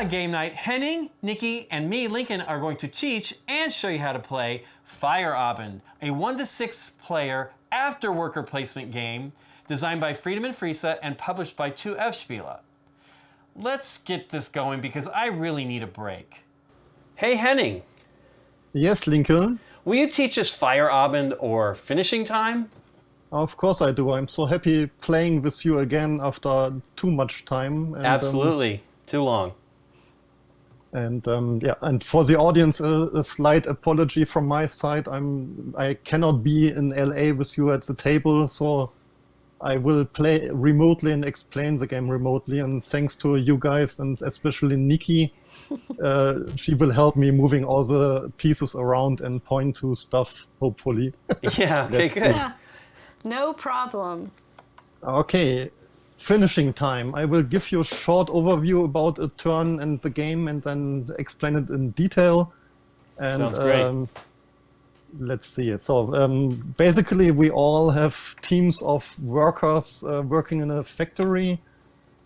on Game Night, Henning, Nikki, and me, Lincoln, are going to teach and show you how to play Feierabend, a 1 to 6 player after worker placement game designed by Friedemann Friese and published by 2F Spiele. Let's get this going because I really need a break. Hey Henning. Yes, Lincoln. Will you teach us Feierabend or finishing time? Of course I do. I'm so happy playing with you again after too much time. And, Absolutely. Too long. And for the audience, a slight apology from my side. I cannot be in LA with you at the table, so I will play remotely and explain the game remotely. And thanks to you guys and especially Nikki, she will help me moving all the pieces around and point to stuff, hopefully. Yeah, okay, good. Yeah, no problem. Okay, finishing time. I will give you a short overview about a turn and the game and then explain it in detail. And, Sounds great. Let's see it. So basically we all have teams of workers working in a factory.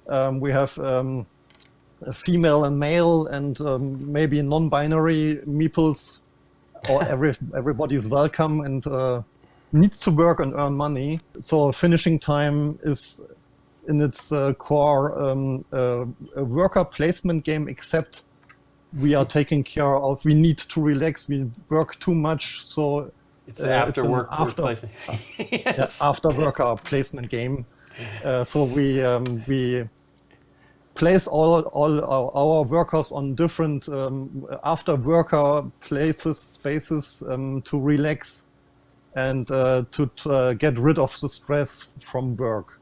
We have a female and male and maybe non-binary meeples, or everybody is welcome and needs to work and earn money. So finishing time is in its core a worker placement game, except we are taking care of, we need to relax, we work too much, so it's after work placement. Yes. After worker placement game. So we place all our workers on different after worker places, spaces to relax and to get rid of the stress from work.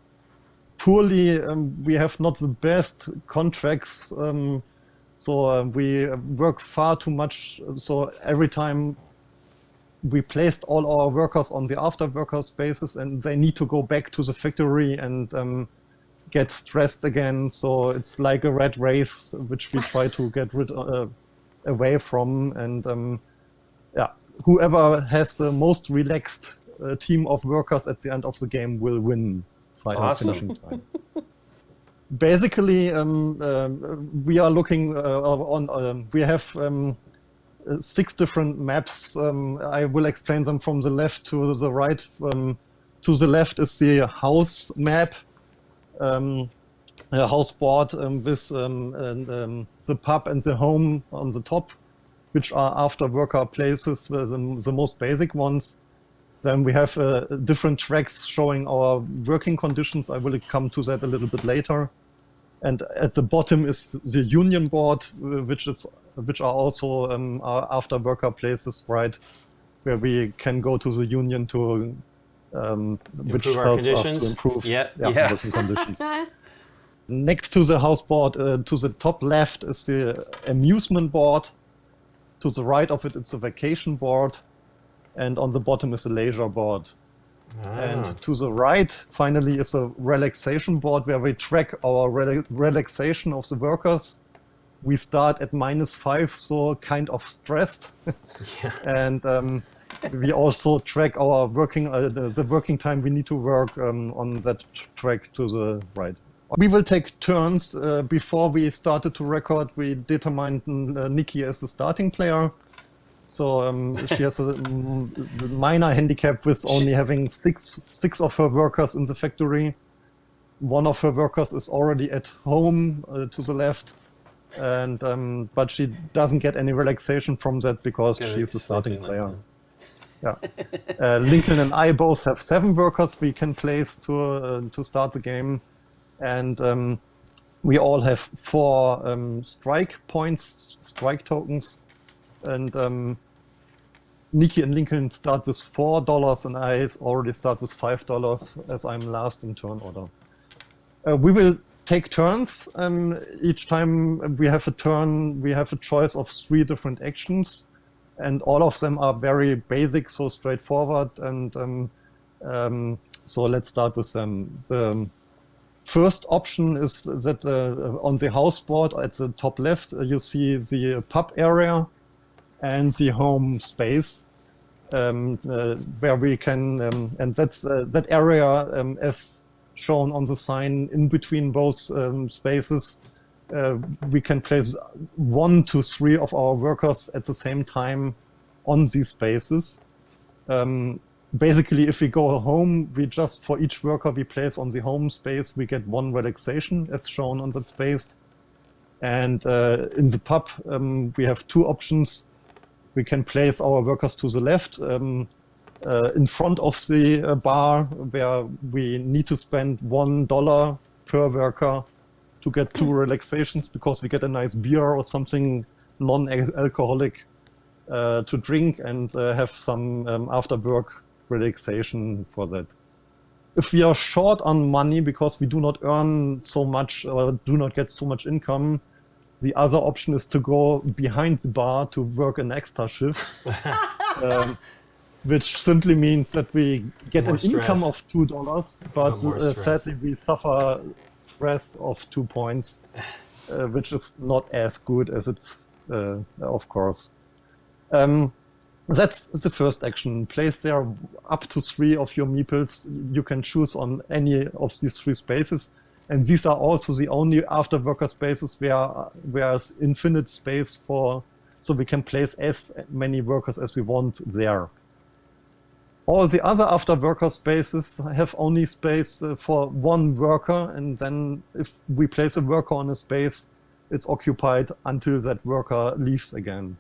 Poorly, we have not the best contracts, so we work far too much. So every time we placed all our workers on the after worker spaces and they need to go back to the factory and get stressed again. So it's like a rat race, which we try to get away from. And whoever has the most relaxed team of workers at the end of the game will win. Awesome. Finishing time. Basically, we are looking on. We have 6 different maps. I will explain them from the left to the right. To the left is the house map, a house board with the pub and the home on the top, which are after worker places, the most basic ones. Then we have different tracks showing our working conditions. I will come to that a little bit later. And at the bottom is the union board, which are also after worker places, right, where we can go to the union to which helps us to improve working conditions. Next to the house board, to the top left is the amusement board. To the right of it, it's a vacation board. And on the bottom is a leisure board. And to the right, finally, is a relaxation board where we track our relaxation of the workers. We start at -5, so kind of stressed. And we also track our the working time we need to work on that track to the right. We will take turns. Before we started to record, we determined Nikki as the starting player. So she has a minor handicap with only having six of her workers in the factory. One of her workers is already at home to the left, and but she doesn't get any relaxation from that because she's the starting player. Yeah, Lincoln and I both have 7 workers we can place to start the game, and we all have 4 strike points, strike tokens. And Nikki and Lincoln start with $4, and I already start with $5 as I'm last in turn order. We will take turns. Each time we have a turn, we have a choice of 3 different actions, and all of them are very basic, so straightforward. And so let's start with them. The first option is that on the house board at the top left, you see the pub area and the home space, where we can, and that's that area as shown on the sign in between both spaces, we can place 1 to 3 of our workers at the same time on these spaces. Basically, if we go home, we just, for each worker we place on the home space, we get 1 relaxation as shown on that space. And in the pub, we have 2 options. We can place our workers to the left, in front of the bar, where we need to spend $1 per worker to get 2 relaxations, because we get a nice beer or something non-alcoholic to drink and have some after work relaxation for that. If we are short on money because we do not earn so much or do not get so much income, the other option is to go behind the bar to work an extra shift, which simply means that we get an income of $2, but sadly we suffer stress of 2 points, which is not as good as it, of course. That's the first action. Place there up to 3 of your meeples. You can choose on any of these 3 spaces. And these are also the only after worker spaces where there's infinite space for, so we can place as many workers as we want there. All the other after worker spaces have only space for 1 worker, and then if we place a worker on a space, it's occupied until that worker leaves again.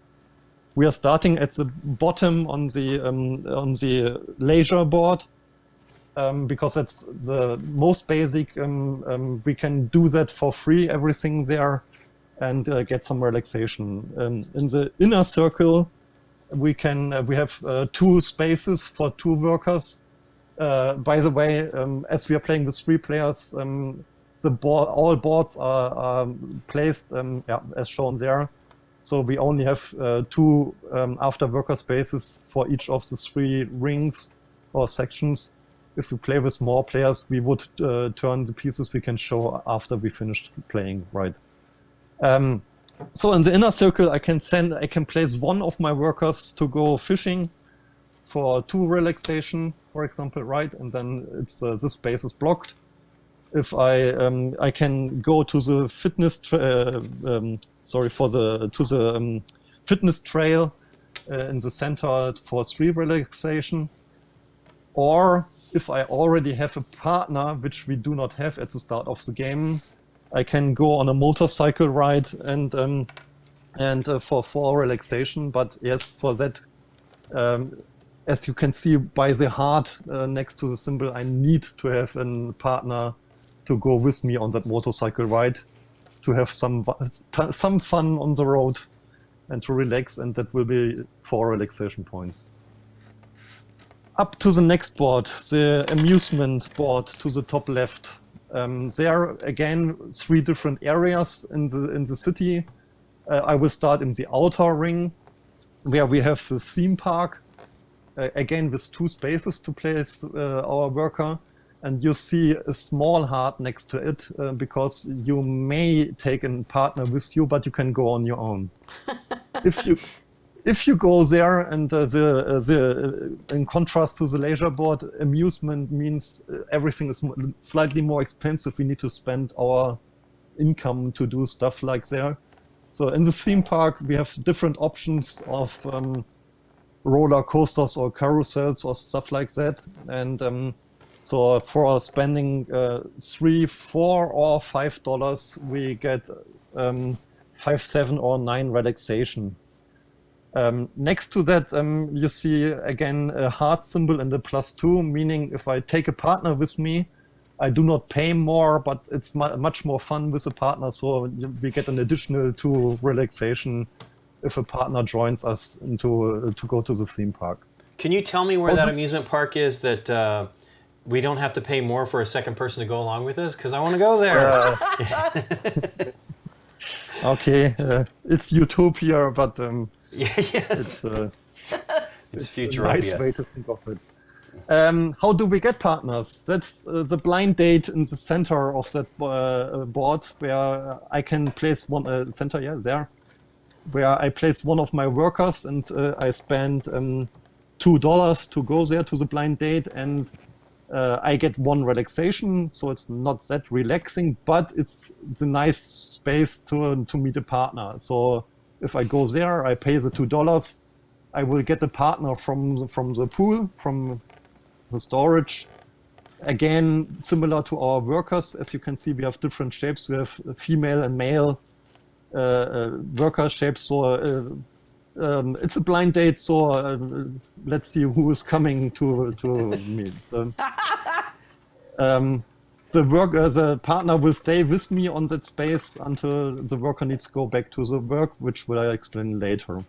We are starting at the bottom on the leisure board, because that's the most basic. We can do that for free, everything there, and get some relaxation. In the inner circle, we have 2 spaces for 2 workers. By the way, as we are playing with 3 players, all boards are placed as shown there. So we only have 2 after worker spaces for each of the 3 rings or sections. If we play with more players, we would turn the pieces we can show after we finished playing, right? So in the inner circle, I can place 1 of my workers to go fishing for 2 relaxation, for example, right? And then it's this space is blocked. If I can go to the fitness fitness trail in the center for 3 relaxation, or if I already have a partner, which we do not have at the start of the game, I can go on a motorcycle ride and for 4 relaxation. But yes, for that, as you can see by the heart next to the symbol, I need to have a partner to go with me on that motorcycle ride, to have some fun on the road and to relax, and that will be 4 relaxation points. Up to the next board, the amusement board to the top left. There again 3 different areas in the city. I will start in the outer ring, where we have the theme park, again with 2 spaces to place our worker. And you see a small heart next to it, because you may take a partner with you, but you can go on your own. If you go there, and in contrast to the leisure board, amusement means everything is slightly more expensive. We need to spend our income to do stuff like there. So in the theme park, we have different options of roller coasters or carousels or stuff like that. And so for spending $3, $4, or $5, we get 5, 7, or 9 relaxation. Next to that, you see again a heart symbol and a +2, meaning if I take a partner with me, I do not pay more, but it's much more fun with a partner. So we get an additional 2 relaxation if a partner joins us to go to the theme park. Can you tell me where that amusement park is that we don't have to pay more for a second person to go along with us? Because I want to go there. Okay, it's Utopia, but yes. It's future. A nice way to think of it. How do we get partners? That's the blind date in the center of that board, where I can place one there, where I place 1 of my workers, and I spend $2 to go there to the blind date, and I get 1 relaxation, so it's not that relaxing, but it's a nice space to meet a partner. So if I go there, I pay the $2. I will get a partner from the pool, from the storage. Again, similar to our workers, as you can see, we have different shapes. We have female and male worker shapes. So it's a blind date. So let's see who is coming to me. So, the partner will stay with me on that space until the worker needs to go back to the work, which will I explain later.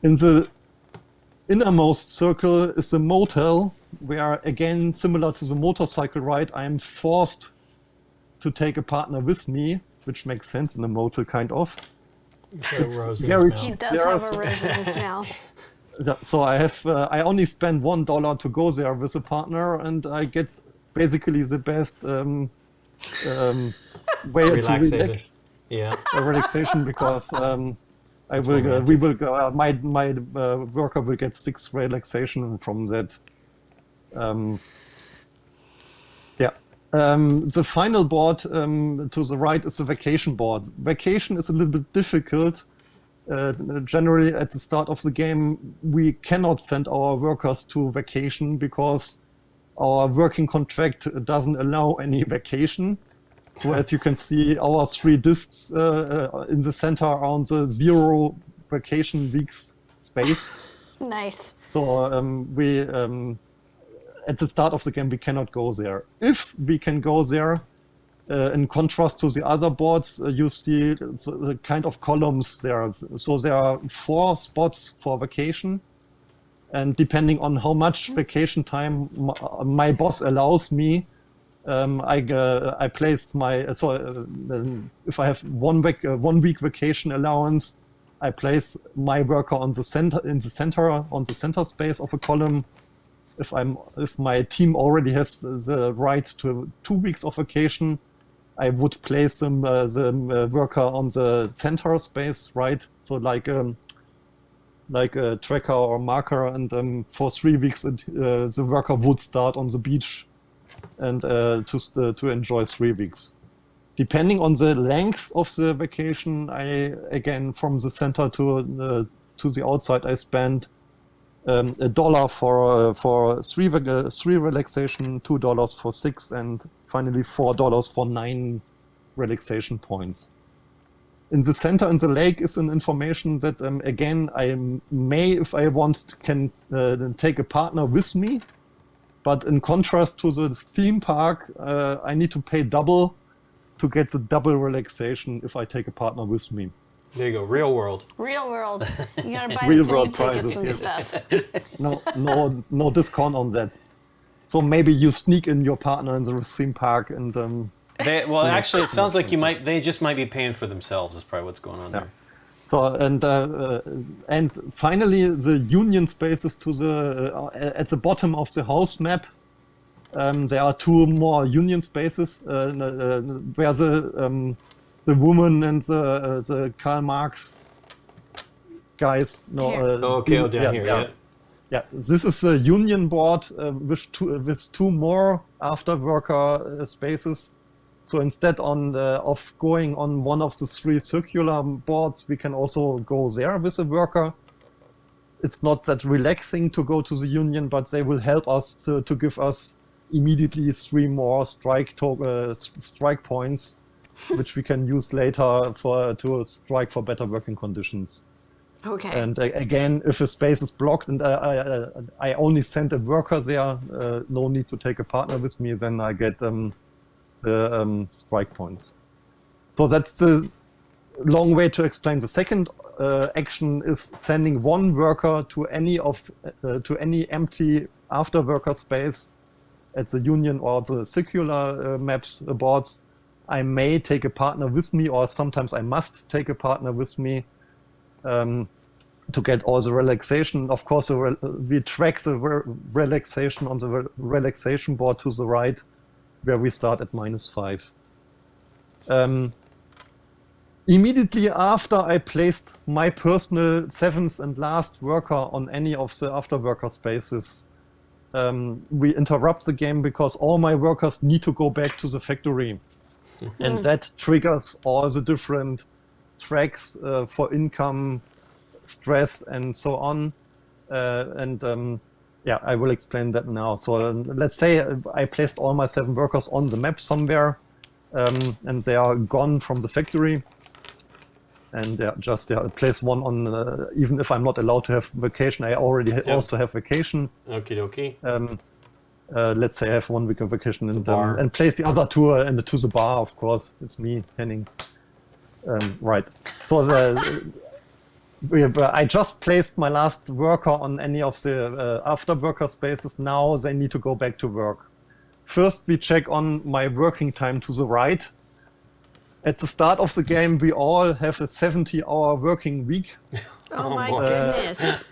In the innermost circle is the motel, where, again, similar to the motorcycle ride, I am forced to take a partner with me, which makes sense in a motel, kind of. He does have a rose in his mouth. So I only spend $1 to go there with a partner, and I get basically the best way to relax. Yeah, a relaxation, because we will go. My worker will get 6 relaxation from that. The final board to the right is the vacation board. Vacation is a little bit difficult. Generally, at the start of the game, we cannot send our workers to vacation because our working contract doesn't allow any vacation. So as you can see, our 3 discs in the center are on the 0 vacation weeks space. Nice. So we at the start of the game, we cannot go there. If we can go there, in contrast to the other boards, you see the kind of columns there. So there are 4 spots for vacation. And depending on how much vacation time my boss allows me, I place my, if I have 1 week vacation allowance, I place my worker on the center, on the center space of a column. If my team already has the right to 2 weeks of vacation, I would place the worker on the center space, right? So like a tracker or marker, and for 3 weeks the worker would start on the beach and to enjoy 3 weeks. Depending on the length of the vacation, again from the center to the outside, I spend $1 for 3 relaxation, $2 for 6, and finally $4 for 9 relaxation points. In the center in the lake is an information that again I may, if I want, can take a partner with me, but in contrast to the theme park, I need to pay double to get the double relaxation if I take a partner with me. There you go, real world. Real world. You gotta buy Real the plane world tickets prices, and yes. stuff. No discount on that. So maybe you sneak in your partner in the theme park and. Actually, it sounds like they just might be paying for themselves. Is probably what's going on there. So and finally the union spaces to at the bottom of the house map. There are 2 more union spaces where the woman and the Karl Marx guys. Down here. Yeah. This is a union board with 2 more after worker spaces. So instead of going on one of the 3 circular boards, we can also go there with a worker. It's not that relaxing to go to the union, but they will help us to give us immediately 3 more strike points, which we can use later to strike for better working conditions. Okay. And again, if a space is blocked and I only send a worker there, no need to take a partner with me, then I get the strike points. So that's the long way to explain. The second action is sending 1 worker to any empty after worker space at the union or the circular maps boards. I may take a partner with me, or sometimes I must take a partner with me to get all the relaxation. Of course, we track the relaxation on the relaxation board to the right, where we start at -5. Immediately after I placed my personal 7th and last worker on any of the after worker spaces, we interrupt the game because all my workers need to go back to the factory. And that triggers all the different tracks for income, stress, and so on. I will explain that now. So let's say I placed all my 7 workers on the map somewhere, and they are gone from the factory. And place one on, even if I'm not allowed to have vacation, I already also have vacation. Okie dokie. Let's say I have 1 week of vacation and place the other 2 to the bar, of course. It's me, Henning. Right. So I just placed my last worker on any of the after worker spaces. Now they need to go back to work. First, we check on my working time to the right. At the start of the game, we all have a 70-hour working week. Oh my goodness.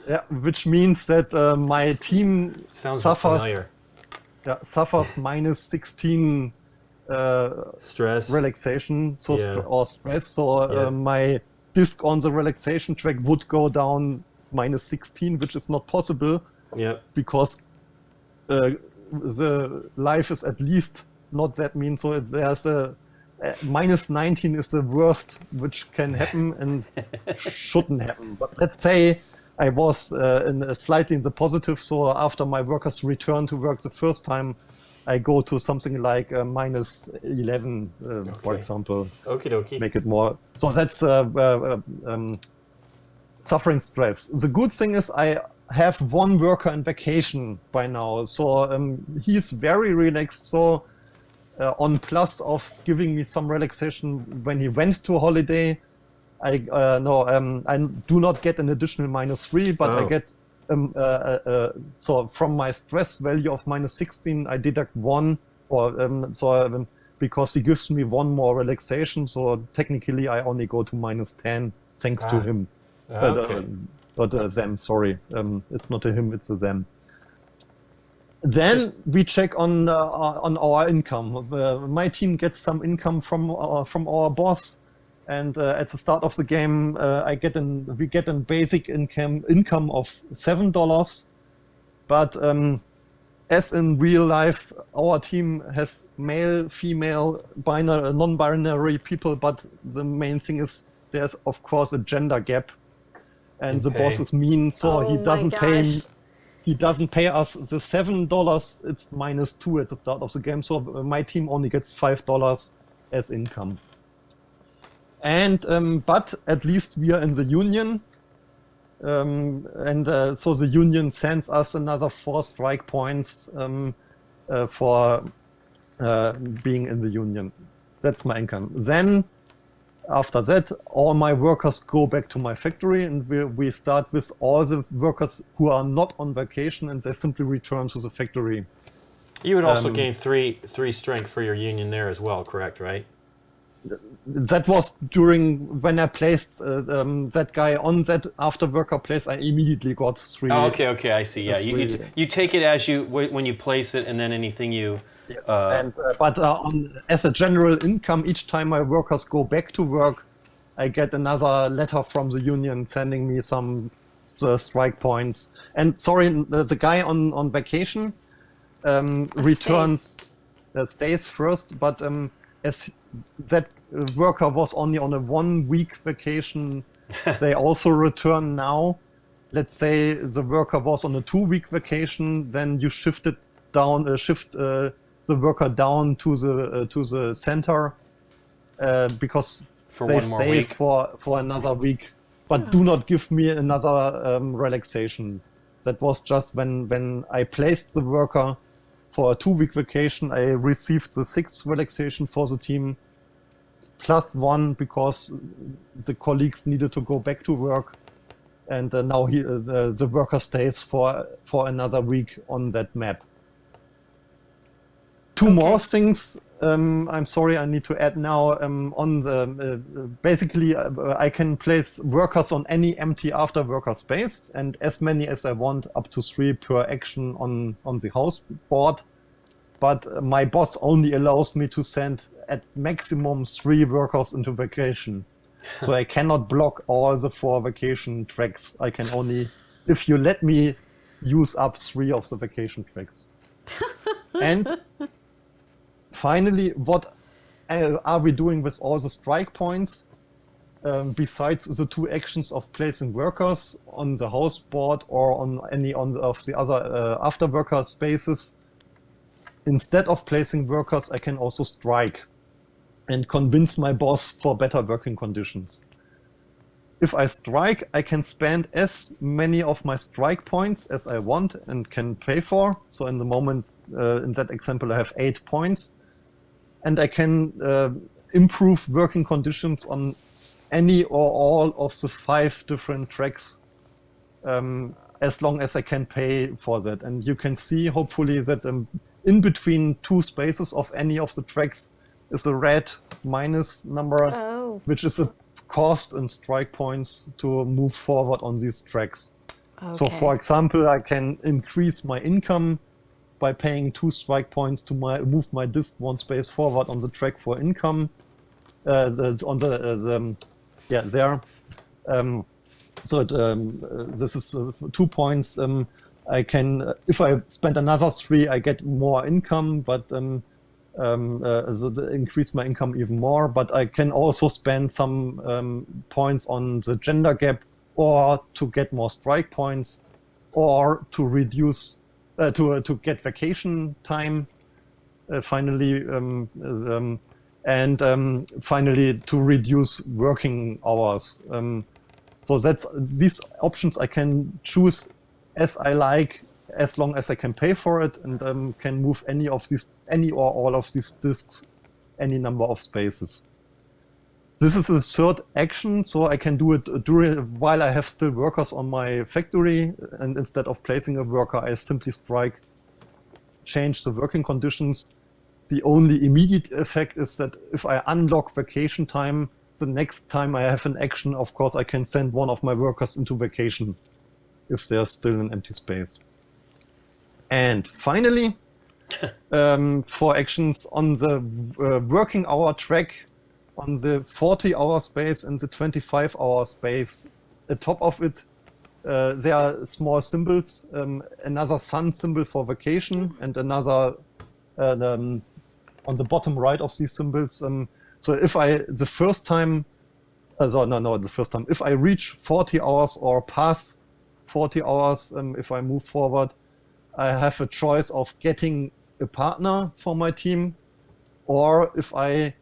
Yeah, which means that my team suffers minus 16 stress relaxation or stress. So my disc on the relaxation track would go down minus 16, which is not possible. Because the life is at least not that mean. So there's a minus 19 is the worst which can happen and shouldn't happen. But let's say I was slightly in the positive. So after my workers return to work the first time, I go to something like minus 11, for example. Okie dokie. Make it more. So that's suffering stress. The good thing is I have 1 worker on vacation by now. So he's very relaxed. So on plus of giving me some relaxation when he went to holiday, I do not get an additional minus 3, but I get so from my stress value of minus 16, I deduct 1, because he gives me 1 more relaxation. So technically, I only go to minus 10 thanks to him. But them, sorry, it's not a him, it's a them. Then we check on our income. My team gets some income from our boss, and at the start of the game, we get a basic income of $7. But as in real life, our team has male, female, binary, non-binary people. But the main thing is there's of course a gender gap, and the boss is mean, so he doesn't pay. He doesn't pay us the $7. It's minus 2 at the start of the game. So my team only gets $5 as income. And but at least we are in the union, so the union sends us another 4 strike points for being in the union. That's my income. Then after that, all my workers go back to my factory, and we start with all the workers who are not on vacation, and they simply return to the factory. You would also gain three strength for your union there as well, correct? Right? That was during when I placed that guy on that after worker place. I immediately got 3. Oh, okay, I see. Yeah, you take it as when you place it, and then anything you. Yes. As a general income, each time my workers go back to work, I get another letter from the union sending me some strike points. And sorry, the guy on vacation stays first, but as that worker was only on a 1-week vacation, they also return now. Let's say the worker was on a 2-week vacation, then you shift the worker down to the center because they stay for another week, but do not give me another relaxation. That was just when I placed the worker for a 2-week vacation. I received the 6th relaxation for the team, plus 1 because the colleagues needed to go back to work, and now the worker stays for another week on that map. 2 more things. I'm sorry, I need to add now. On the basically, I can place workers on any empty after worker space, and as many as I want, up to 3 per action on the house board. But my boss only allows me to send at maximum 3 workers into vacation, so I cannot block all the 4 vacation tracks. I can only, if you let me use up 3 of the vacation tracks. And finally, what are we doing with all the strike points? Besides the 2 actions of placing workers on the house board or on any of the other after worker spaces, instead of placing workers, I can also strike and convince my boss for better working conditions. If I strike, I can spend as many of my strike points as I want and can pay for. So in the moment, in that example, I have 8 points, and I can improve working conditions on any or all of the 5 different tracks, as long as I can pay for that. And you can see, hopefully, that in between 2 spaces of any of the tracks is a red minus number, which is a cost in strike points to move forward on these tracks. Okay. So, for example, I can increase my income by paying 2 strike points to move my disk 1 space forward on the track for income. There. This is 2 points. I can, if I spend another 3, I get more income, but increase my income even more. But I can also spend some points on the gender gap, or to get more strike points, or to reduce, to get vacation time. Finally, finally to reduce working hours. So that's these options I can choose as I like, as long as I can pay for it, and can move any or all of these disks, any number of spaces. This is a third action, so I can do it while I have still workers on my factory, and instead of placing a worker, I simply strike, change the working conditions. The only immediate effect is that if I unlock vacation time, the next time I have an action, of course, I can send one of my workers into vacation if there's still an empty space. And finally, for actions on the working hour track, on the 40-hour space and the 25-hour space, atop of it, there are small symbols, another sun symbol for vacation, and another on the bottom right of these symbols. So if the first time, if I reach 40 hours or pass 40 hours, if I move forward, I have a choice of getting a partner for my team, or if I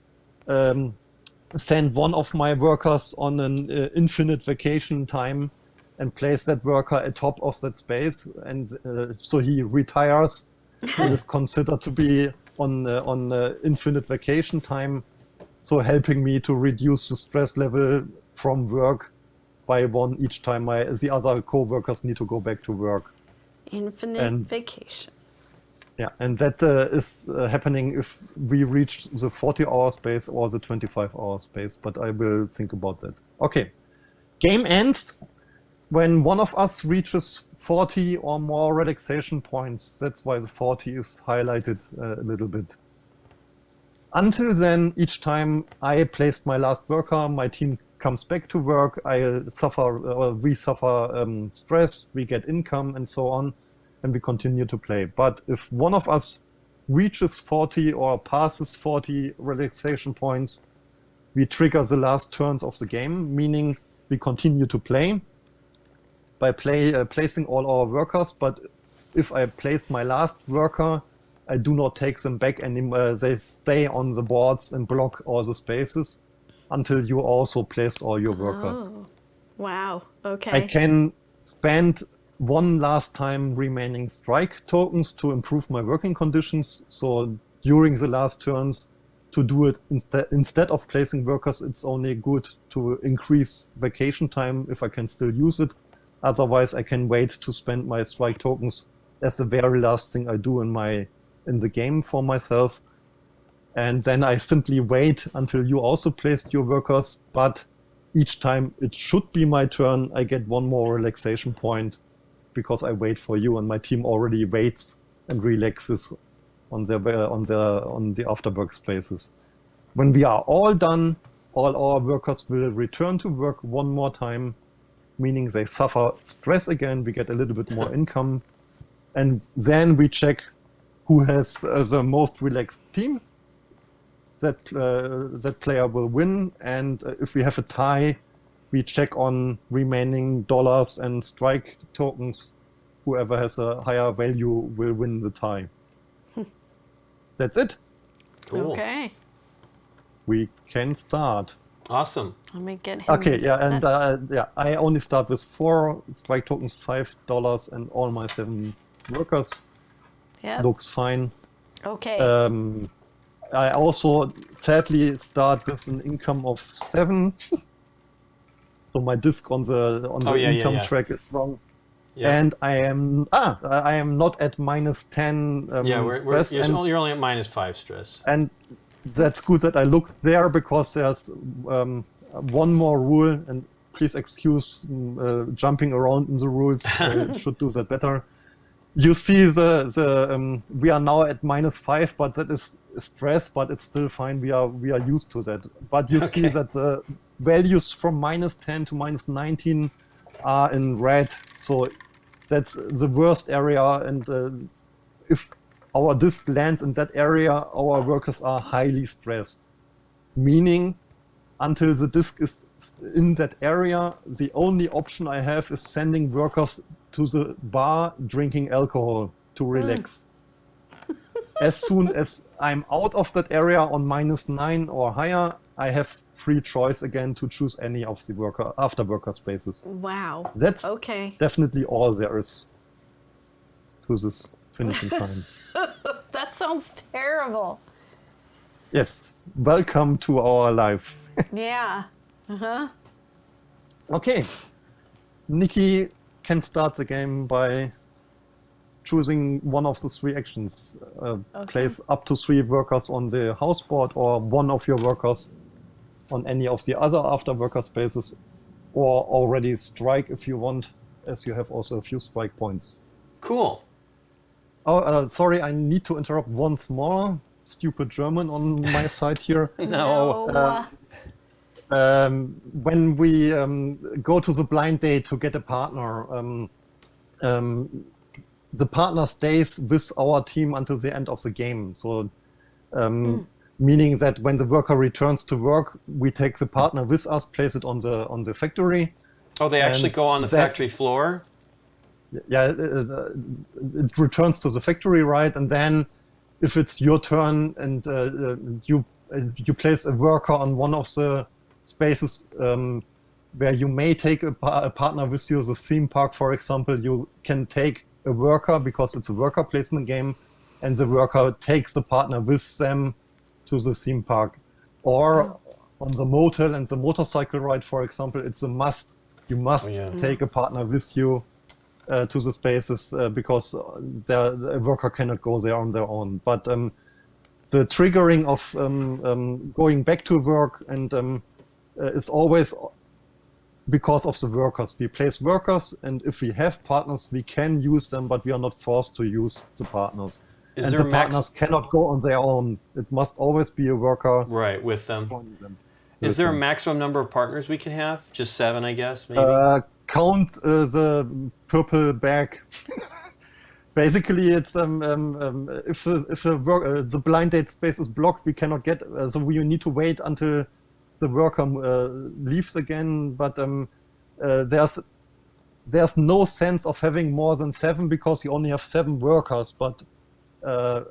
send one of my workers on an infinite vacation time and place that worker atop of that space, and so he retires and is considered to be on infinite vacation time, so helping me to reduce the stress level from work by 1 each time the other co-workers need to go back to work. Infinite vacation. Yeah, and that is happening if we reach the 40-hour space or the 25-hour space, but I will think about that. Okay, game ends when one of us reaches 40 or more relaxation points. That's why the 40 is highlighted a little bit. Until then, each time I placed my last worker, my team comes back to work, we suffer stress, we get income and so on, and we continue to play. But if one of us reaches 40 or passes 40 relaxation points, we trigger the last turns of the game, meaning we continue to play by placing all our workers. But if I place my last worker, I do not take them back anymore. They stay on the boards and block all the spaces until you also placed all your workers. Oh, wow. Okay. I can spend one last time remaining strike tokens to improve my working conditions. So during the last turns, to do it instead of placing workers, it's only good to increase vacation time if I can still use it. Otherwise, I can wait to spend my strike tokens as the very last thing I do in the game for myself. And then I simply wait until you also placed your workers. But each time it should be my turn, I get one more relaxation point because I wait for you, and my team already waits and relaxes on the afterwork spaces. When we are all done, all our workers will return to work one more time, meaning they suffer stress again. We get a little bit more income. And then we check who has the most relaxed team. That player will win. And if we have a tie, we check on remaining dollars and strike tokens. Whoever has a higher value will win the tie. That's it. Cool. Okay. We can start. Awesome. Let me get him. Okay, yeah, set. and I only start with 4 strike tokens, $5, and all my 7 workers. Yep. Looks fine. Okay. I also sadly start with an income of 7. So my disc on the income track is wrong. Yeah. And I am not at -10 stress. You're only at -5 stress. And that's good that I looked there, because there's one more rule, and please excuse jumping around in the rules. I should do that better. You see we are now at -5, but that is stress, but it's still fine. We are used to that. But you see that the values from -10 to -19 are in red. So that's the worst area. And if our disc lands in that area, our workers are highly stressed. Meaning, until the disc is in that area, the only option I have is sending workers to the bar drinking alcohol to relax. As soon as I'm out of that area on -9 or higher, I have free choice again to choose any of the after worker spaces. Wow. That's okay. definitely all there is to this finishing time. That sounds terrible. Yes, welcome to our life. Yeah. Okay, Nikki can start the game by choosing one of the 3 actions. Place up to 3 workers on the house board, or one of your workers on any of the other after worker spaces, or already strike if you want, as you have also a few strike points. Cool. Oh, sorry, I need to interrupt once more. Stupid German on my side here. No. When we go to the blind date to get a partner, the partner stays with our team until the end of the game. So, meaning that when the worker returns to work, we take the partner with us, place it on the factory. Oh, they actually go on the factory floor? Yeah, it returns to the factory, right? And then, if it's your turn and you place a worker on one of the spaces where you may take a partner with you, the theme park, for example, you can take a worker because it's a worker placement game, and the worker takes the partner with them to the theme park. Or on the motel and the motorcycle ride, for example, it's a must. You must take a partner with you to the spaces because the worker cannot go there on their own. But the triggering of going back to work and is always because of the workers. We place workers, and if we have partners, we can use them, but we are not forced to use the partners. And the partners cannot go on their own. It must always be a worker. Right, with them. Is there a maximum number of partners we can have? Just 7, I guess, maybe? Count the purple bag. Basically, it's if the blind date space is blocked, we cannot get. So we need to wait until the worker leaves again. But there's no sense of having more than 7 because you only have 7 workers. But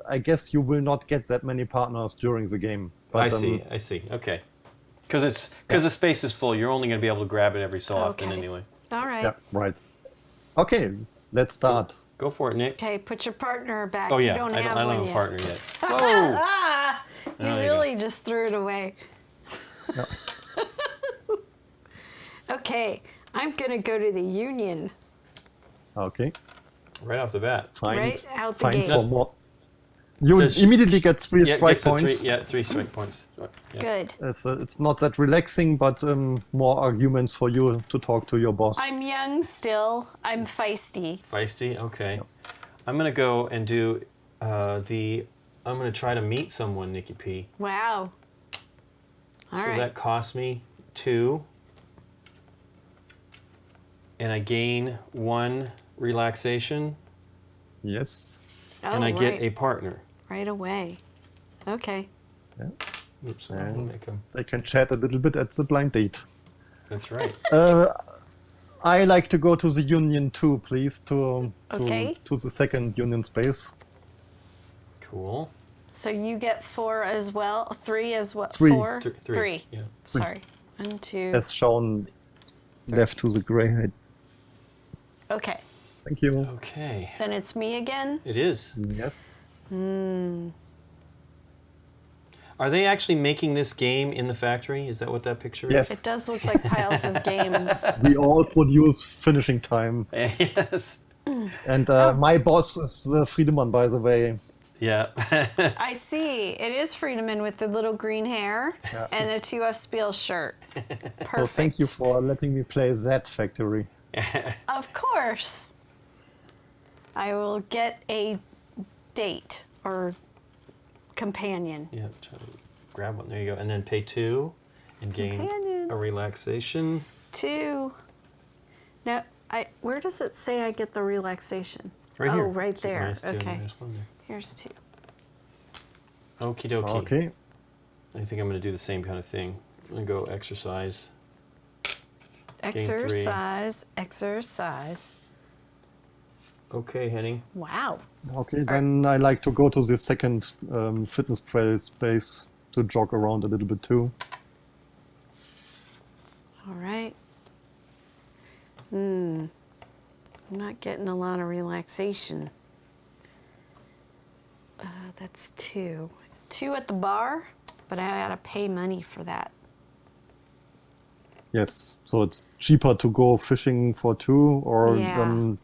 I guess you will not get that many partners during the game. But, I see. Okay, because the space is full. You're only going to be able to grab it every so often anyway. All right. Yeah, right. Okay, let's start. Go for it, Nick. Okay, put your partner back. Oh, yeah. You don't I have don't one have a yet. partner yet. Whoa! You really just threw it away. No. Okay, I'm going to go to the Union. Okay. Right off the bat. Fine. Right out the gate. For more. You immediately get 3 strike points. 3 strike points. Yeah. Good. It's not that relaxing, but more arguments for you to talk to your boss. I'm young still. I'm feisty. Feisty? Okay. Yep. I'm going to go and do I'm going to try to meet someone, Nikki P. Wow. All right. So that cost me 2. and I gain 1 relaxation, Yes. Oh, and I get a partner. right away. Okay. Yeah. Oops, I want to make them. They can chat a little bit at the blind date. That's right. I like to go to the Union 2, please, to Okay. the second Union space. Cool. So you get 4 as well. 3 as well. 3. 4. Three. 3. Yeah. Sorry. 1, 2. As shown left to the gray. Okay. Thank you. Okay. Then it's me again. It is. Yes. Are they actually making this game in the factory? Is that what that picture Yes. It does look like piles of games. We all produce finishing time. is? Yes. And my boss is Friedemann, by the way. Yeah. I see. It is Friedemann with the little green hair and a 2F Spiel shirt. Perfect. So thank you for letting me play that factory. Of course. I will get a date or companion. Yeah. Try to grab one. There you go. And then pay 2 and gain Companion. a relaxation. 2. Now, where does it say I get the relaxation? Right oh, here. right So there. minus 2, Okay. minus 1 there. Here's 2. Okie dokie. Okay. I think I'm going to do the same kind of thing. I'm going to go exercise. Gain 3. Exercise, exercise. Okay, Henning. Wow. Okay, then I like to go to the second fitness trail space to jog around a little bit too. All right. I'm not getting a lot of relaxation. That's 2. 2 at the bar, but I gotta pay money for that. Yes, so it's cheaper to go fishing for 2, or Yeah.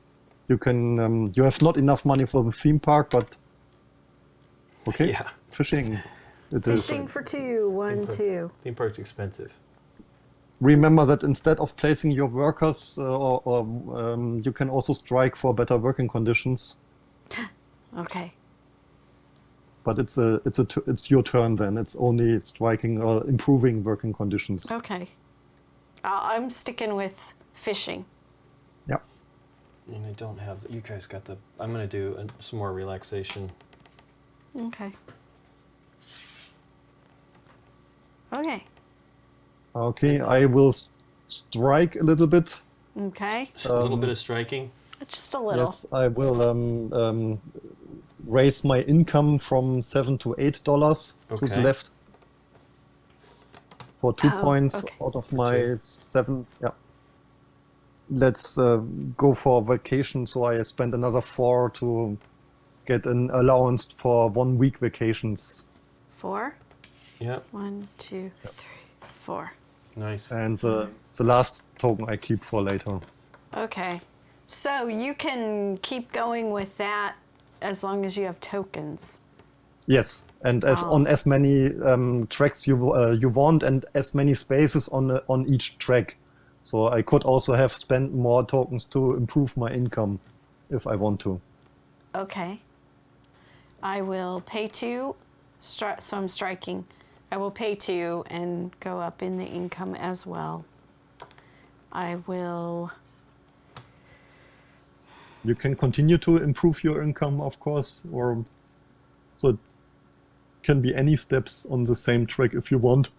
you can. You have not enough money for the theme park, but okay, Yeah. fishing. It is. Fishing for 2. 1, 2. Theme park's expensive. Remember that instead of placing your workers, you can also strike for better working conditions. Okay. But it's your turn then. It's only striking or improving working conditions. Okay. I'm sticking with fishing. Yeah. And I don't have, you guys got the, I'm going to do some more relaxation. Okay. Okay. Okay, I will strike a little bit. Okay. A little bit of striking. Just a little. Yes, I will raise my income from $7 to $8 to the Okay. left. For 2 Oh, points okay. out of my 7. Yeah. Let's go for vacation. So I spend another 4 to get an allowance for 1 week vacations. 4. Yeah, 1, 2, 3, 4. nice. And the last token I keep for later. Okay. So you can keep going with that as long as you have tokens. Yes, and on as many tracks you want, and as many spaces on each track. So I could also have spent more tokens to improve my income, if I want to. Okay. I will pay 2. So I'm striking. I will pay 2 and go up in the income as well. I will. You can continue to improve your income, of course, or so it can be any steps on the same track if you want,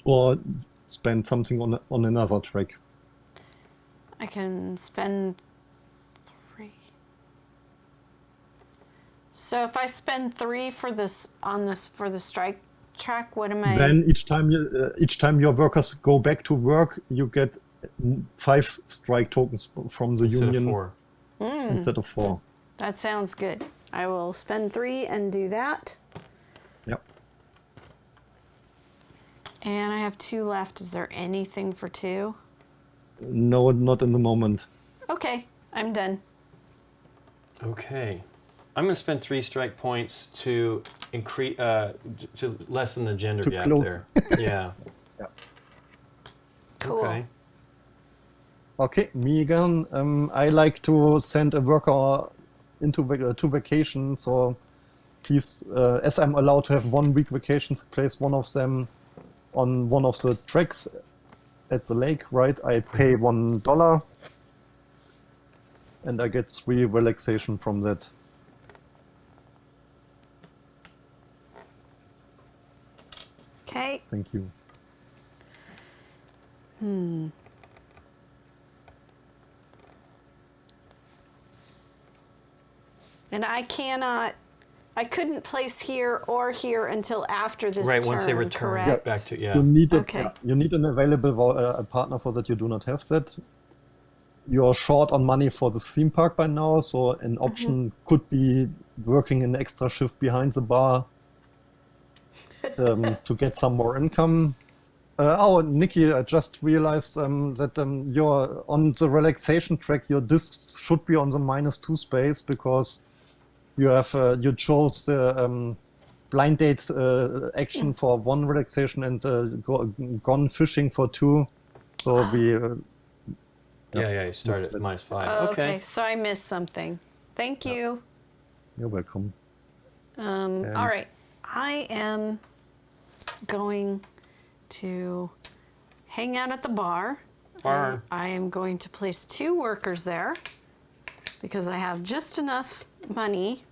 or spend something on another track. I can spend 3. So if I spend 3 for this for the strike track, what am I? Then each time your workers go back to work, you get 5 strike tokens from the Instead union of 4. instead of 4. That sounds good. I will spend 3 and do that. Yep. And I have 2 left. Is there anything for 2? No, not in the moment. Okay, I'm done. Okay. I'm going to spend 3 strike points to increase, to lessen the gender To gap close. there. Yeah. Yeah. Cool. Okay. Okay, me again. I like to send a worker to vacation, so please, as I'm allowed to have 1 week vacations, place one of them on one of the tracks at the lake, right? I pay $1 and I get 3 relaxation from that. Okay. Thank you. And I couldn't place here or here until after this Right, turn, once they return correct? back to, You need Okay. you need an available a partner for that. You do not have that. You are short on money for the theme park by now, so an option could be working an extra shift behind the bar to get some more income. Nikki, I just realized that you're on the relaxation track. Your disc should be on the -2 space because you have you chose the blind date action for 1 relaxation and gone fishing for 2. So we Yeah, you start at -5. Oh, Okay. so I missed something. Thank you. you're welcome. All right. I am going to hang out at the bar. Bar. I am going to place 2 workers there because I have just enough money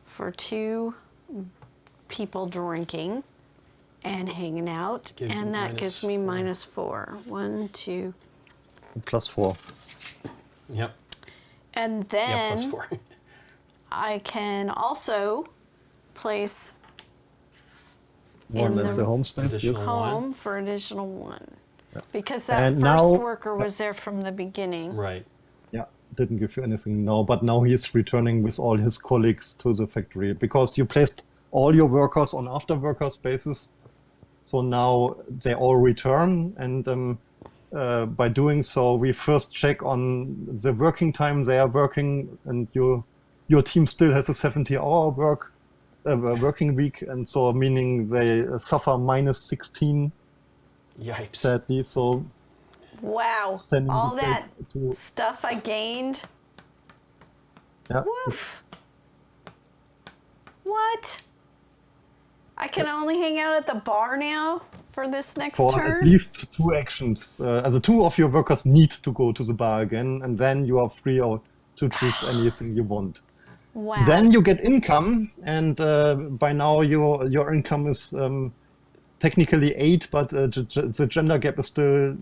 for 2 people drinking and hanging out. Gives you And that gives me -4. -4. 1, 2. +4. Yep. And Yeah, then +4. I can also place One in at the the home space. additional Yes. one. home for additional 1. Because that And first now- worker was there from the beginning. Right. Yeah, didn't give you anything now, but now he's returning with all his colleagues to the factory because you placed all your workers on after worker spaces. So now they all return, and by doing so, we first check on the working time they are working, and your team still has a 70-hour working week, and so meaning they suffer -16 Yipes. sadly. So Wow. sending All the that to stuff I gained. yeah, Woof. What? I can only hang out at the bar now for this next for turn? at least 2 actions. As 2 of your workers need to go to the bar again, and then you are free to choose anything you want. Wow. Then you get income, and by now your income is technically 8, but the gender gap is still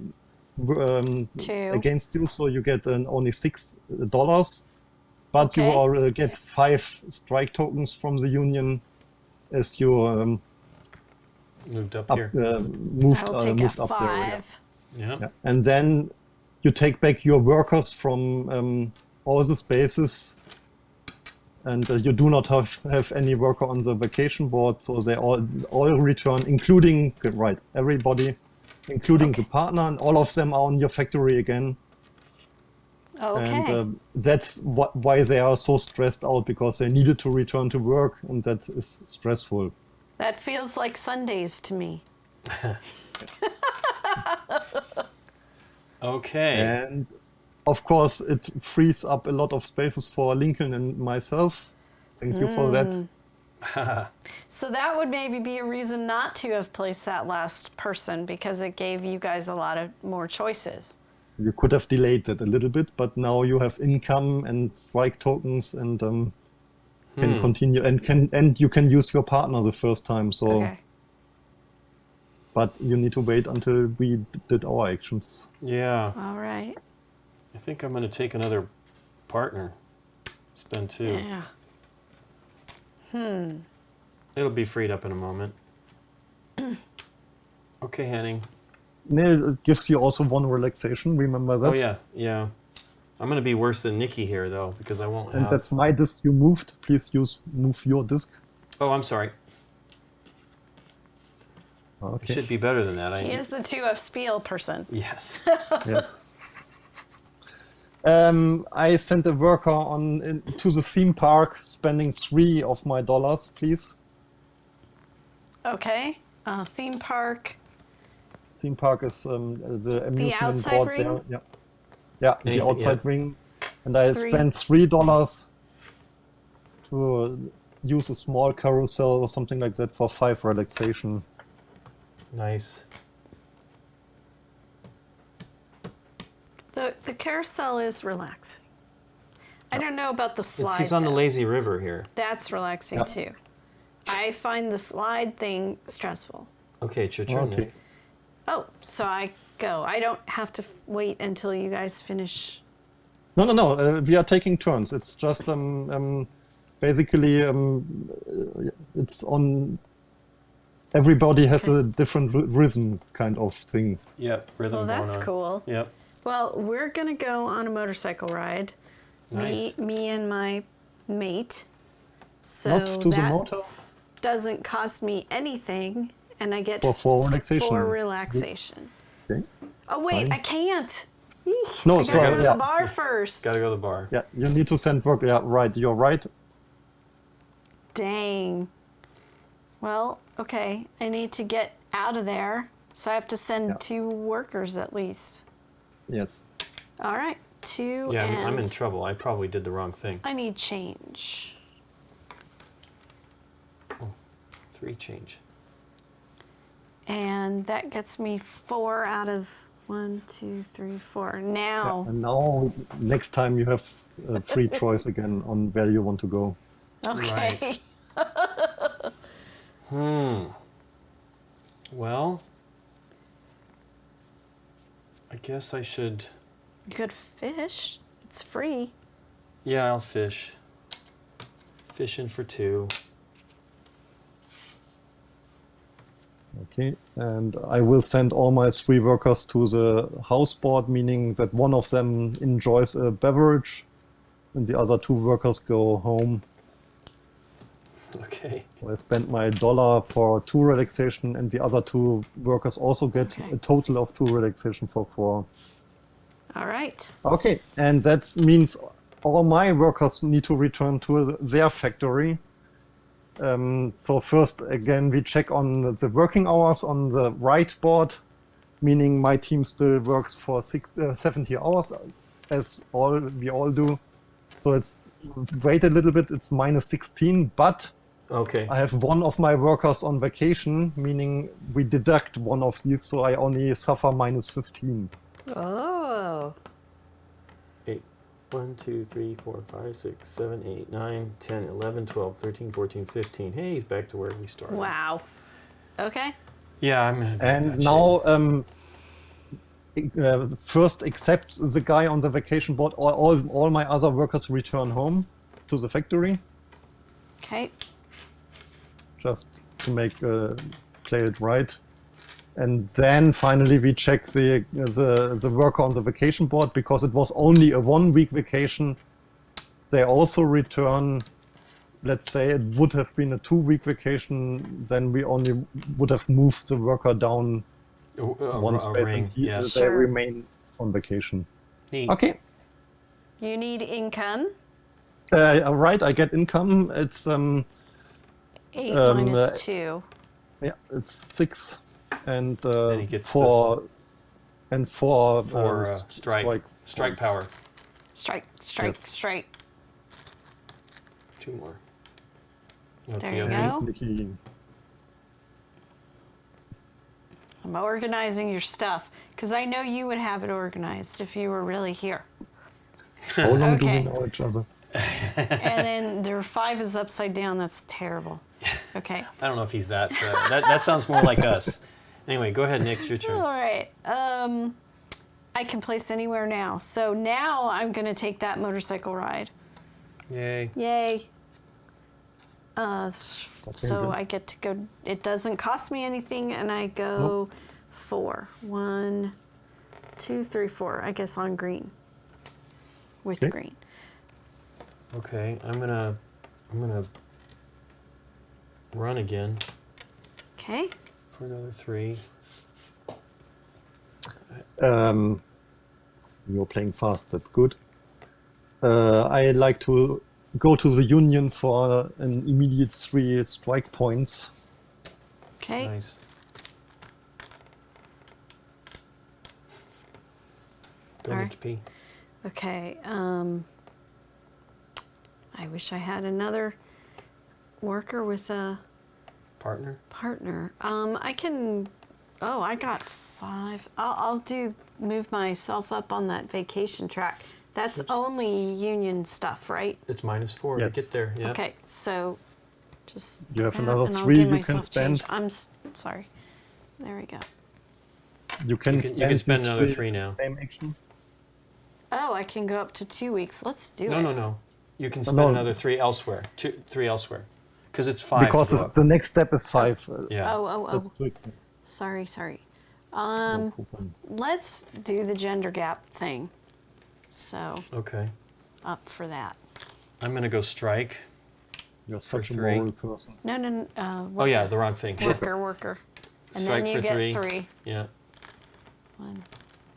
2. against you, so you get only $6. But you Okay. are, get 5 strike tokens from the union as you Moved up up, here. moved, I'll take moved a up there. Yeah. 5. Yeah. Yeah. And then you take back your workers from all the spaces, and you do not have any worker on the vacation board, so they all return, including everybody, including the partner, and all of them are on your factory again. Okay. And that's why they are so stressed out, because they needed to return to work, and that is stressful. That feels like Sundays to me. Okay. And of course, it frees up a lot of spaces for Lincoln and myself. Thank you for that. So that would maybe be a reason not to have placed that last person, because it gave you guys a lot of more choices. You could have delayed it a little bit, but now you have income and strike tokens, and can continue, and you can use your partner the first time. So, Okay. but you need to wait until we did our actions. Yeah. All right. I think I'm going to take another partner. Spend 2. Yeah. It'll be freed up in a moment. Okay, Henning. It gives you also 1 relaxation. Remember that. Oh, yeah. Yeah. I'm going to be worse than Nikki here, though, because I won't have... And that's my disc you moved. Please move your disc. Oh, I'm sorry. I Okay. should be better than that. He is the 2 of Spiel person. Yes. Yes. I sent a worker to the theme park, spending 3 of my dollars, please. Okay. Theme park. Theme park is the amusement outside board ring? there. Yeah, yeah, the Anything, outside yeah. ring. And I 3. spent $3 to use a small carousel or something like that for 5 relaxation. The Nice. carousel is relaxing. I don't know about the slide. He's on the though. lazy river here. That's relaxing Yep. too. I find the slide thing stressful. Okay, it's your turn, Okay. Nick. Oh, so I go. I don't have to wait until you guys finish. No. We are taking turns. It's just basically it's on. Everybody has a different rhythm kind of thing. Yep, rhythm Well, going that's on. cool. Yep. Well, we're gonna go on a motorcycle ride. Nice. Me and my mate. So Not to the that motor. doesn't cost me anything, and I get For relaxation. for relaxation. Okay. Oh wait, Fine. I can't. Eesh, No, I gotta sorry, go to yeah. the bar first. Gotta go to the bar. Yeah, you need to send work. Yeah, right. You're right. Dang. Well, okay. I need to get out of there, so I have to send Yeah. 2 workers at least. Yes. All right, 2 Yeah, and I'm in trouble. I probably did the wrong thing. I need change. 3 change. And that gets me 4 out of 1, 2, 3, 4. Now, And now, next time you have a free choice again on where you want to go. okay. Well, I guess I should... You could fish. It's free. Yeah, I'll fish. Fishing for 2. Okay, and I will send all my 3 workers to the house board, meaning that one of them enjoys a beverage and the other 2 workers go home. Okay. So I spent my $1 for 2 relaxation, and the other 2 workers also get Okay. a total of 2 relaxation for 4. All right. Okay, and that means all my workers need to return to their factory. So first, again, we check on the working hours on the right board, meaning my team still works for 70 hours, as we all do. So it's wait a little bit, it's minus 16, but Okay. I have one of my workers on vacation, meaning we deduct one of these, so I only suffer minus 15. Oh. 8. 1, 2, 3, 4, 5, 6, 7, 8, 9, 10, 11, 12, 13, 14, 15. Hey, he's back to where we started. Wow. Okay. Yeah, I'm in And bad now, first accept the guy on the vacation board, all my other workers return home to the factory, Okay. just to make play it right. And then finally we check the worker on the vacation board, because it was only a 1-week vacation. They also return. Let's say it would have been a 2-week vacation, then we only would have moved the worker down one space, ring. and Yeah. they Sure. remain on vacation. Neat. Okay. You need income. Right, I get income. It's 8 Um, minus 2. yeah, it's 6, and Then he gets for strike power. Strike. Yes. Strike. 2 more. There you okay. go. Nikki. I'm organizing your stuff because I know you would have it organized if you were really here. How long do we Okay. know each other? And then their 5 is upside down. That's terrible. Okay. I don't know if he's that. That sounds more like us. Anyway, go ahead, Nick. It's your All turn. right. I can place anywhere now. So now I'm going to take that motorcycle ride. Yay. Yay. So good. I get to go. It doesn't cost me anything, and I go 4. 1, 2, 3, 4. I guess on green. With Okay. green. Okay, I'm gonna run again Okay. for another 3. You're playing fast. That's good. I like to go to the Union for an immediate 3 strike points. Okay. Nice. Go All Nick right. P. Okay. I wish I had another worker with a Partner. partner. I can. Oh, I got 5. I'll move myself up on that vacation track. That's only union stuff, right? It's -4 Yes. to get there. Yeah. Okay, so just You have that, another and I'll 3 give you can myself spend. change. I'm sorry. There we go. You can You can spend these another 3 now. Same action. Oh, I can go up to 2 weeks. Let's do it. No. You can spend No. another 3 elsewhere. 3 elsewhere. Because it's 5 Because to go up. the next step is 5. Yeah. Oh. That's quick. Sorry. No problem. Let's do the gender gap thing. So, Okay. up for that. I'm going to go strike. You're such a 3. moral person. No. Oh, yeah, the wrong thing. Worker. And Strike then you for get 3. 3. Yeah. 1,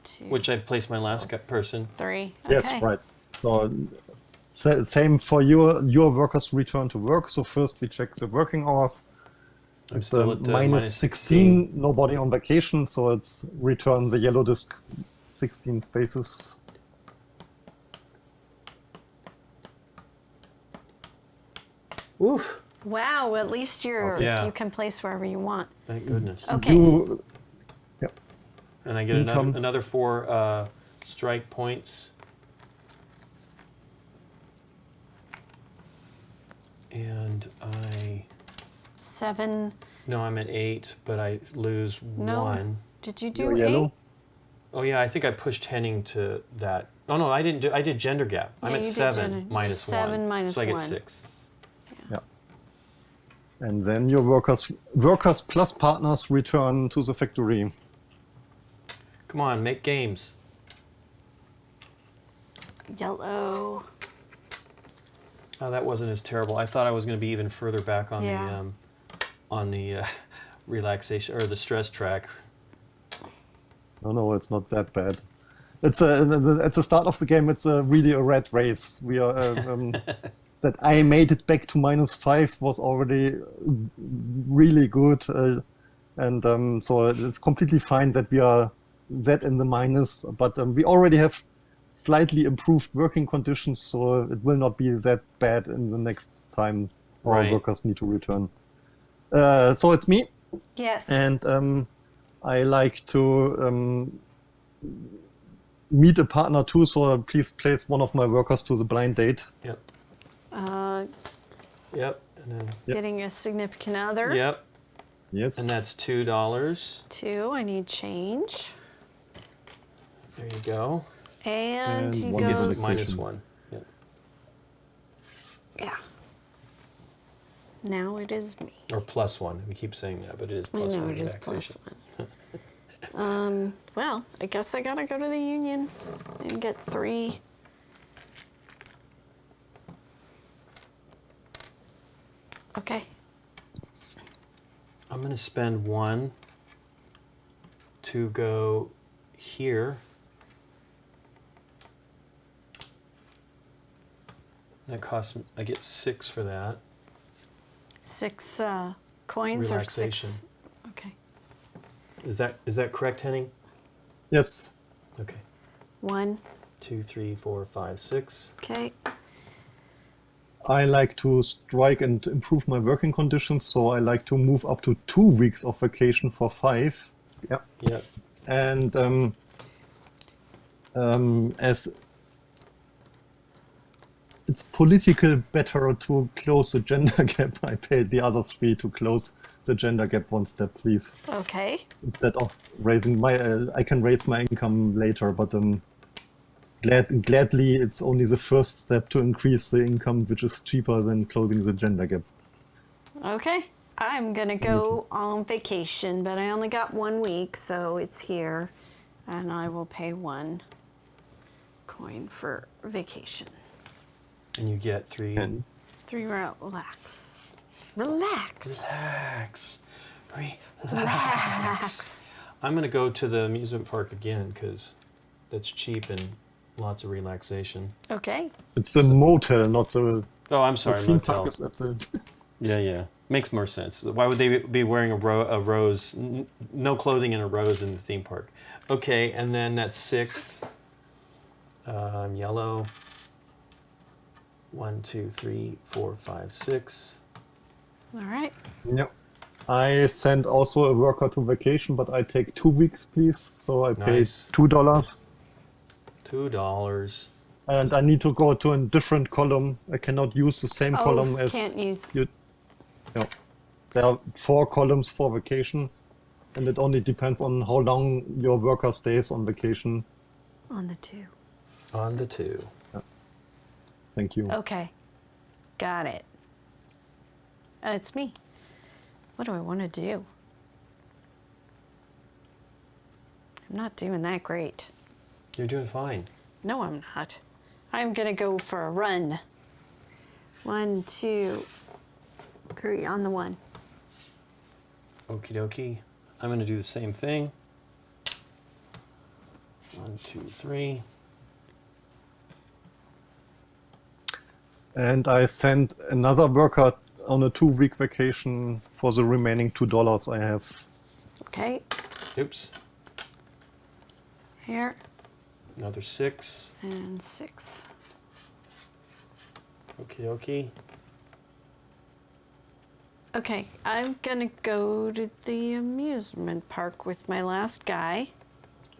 2, Which I placed my last person. 3. Okay. Yes, right. So same for your workers return to work. So first we check the working hours. I'm It's still at the -16, nobody on vacation, so it's return the yellow disk 16 spaces. Oof. Wow, at least Yeah. you can place wherever you want. Thank goodness. Okay. Yep. And I get Income. another 4 strike points. And 7. no, I'm at 8, but I lose No. 1. Did you You're do 8? yellow. Oh yeah, I think I pushed Henning to that. Oh no, I didn't. I did gender gap. I'm Yeah, at you did 7 gender- minus 7 1. minus so I get 1. 6. Yeah. And then your workers plus partners return to the factory. Come on, make games. Yellow. Oh, that wasn't as terrible. I thought I was going to be even further back on Yeah. the relaxation or the stress track. No, it's not that bad. It's at the start of the game. It's really a rat race. We are that I made it back to -5 was already really good, and so it's completely fine that we are that in the minus. But we already have slightly improved working conditions, so it will not be that bad in the next time our Right. workers need to return. So it's me. Yes. And I like to meet a partner too, so please place one of my workers to the blind date. Yep. Uh, Yep. And then Getting a significant other. yep. Yes. And that's $2. 2. I need change. There you go. And, And he one Gives goes. it -1. Yep. Yeah. Now it is me. Or +1. We keep saying that, but it is I +1. know it is relaxation. +1. Well, I guess I gotta go to the union and get 3. Okay. I'm going to spend 1 to go here. That costs me, I get 6 for that. 6 coins or 6. Relaxation. Okay. Is that correct, Henning? Yes. Okay. 1. 2, 3, 4, 5, 6. Okay. I like to strike and improve my working conditions, so I like to move up to 2 weeks of vacation for 5. Yeah. Yep. And as it's political better to close the gender gap, I pay the other 3 to close the gender gap 1 step, please. Okay. Instead of raising my, I can raise my income later, but gladly it's only the first step to increase the income, which is cheaper than closing the gender gap. Okay. I'm gonna go on vacation, but I only got 1 week, so it's here. And I will pay 1 coin for vacation. And you get 3. And 3 relax. Relax. Relax. Relax. I'm going to go to the amusement park again because that's cheap and lots of relaxation. Okay. it's a motel, not the, Oh, I'm the sorry, theme motel. park is at the. Yeah. Makes more sense. Why would they be wearing a rose, no clothing and a rose in the theme park? Okay, and then that's 6. Yellow. 1, 2, 3, 4, 5, 6. All right. Yep. I send also a worker to vacation, but I take 2 weeks, please. So I pay Nice. $2. $2. And I need to go to a different column. I cannot use the same column Oh, as can't use. you. No. There are 4 columns for vacation, and it only depends on how long your worker stays on vacation. On the 2. On the 2. Thank you. Okay. Got it. It's me. What do I want to do? I'm not doing that great. You're doing fine. No, I'm not. I'm going to go for a run. 1, 2, 3 on the 1. Okie dokie. I'm going to do the same thing. 1, 2, 3. And I send another worker on a 2-week vacation for the remaining $2 I have. Okay. Oops. Here. Another 6. And 6. Okie dokie. Okay, I'm gonna go to the amusement park with my last guy,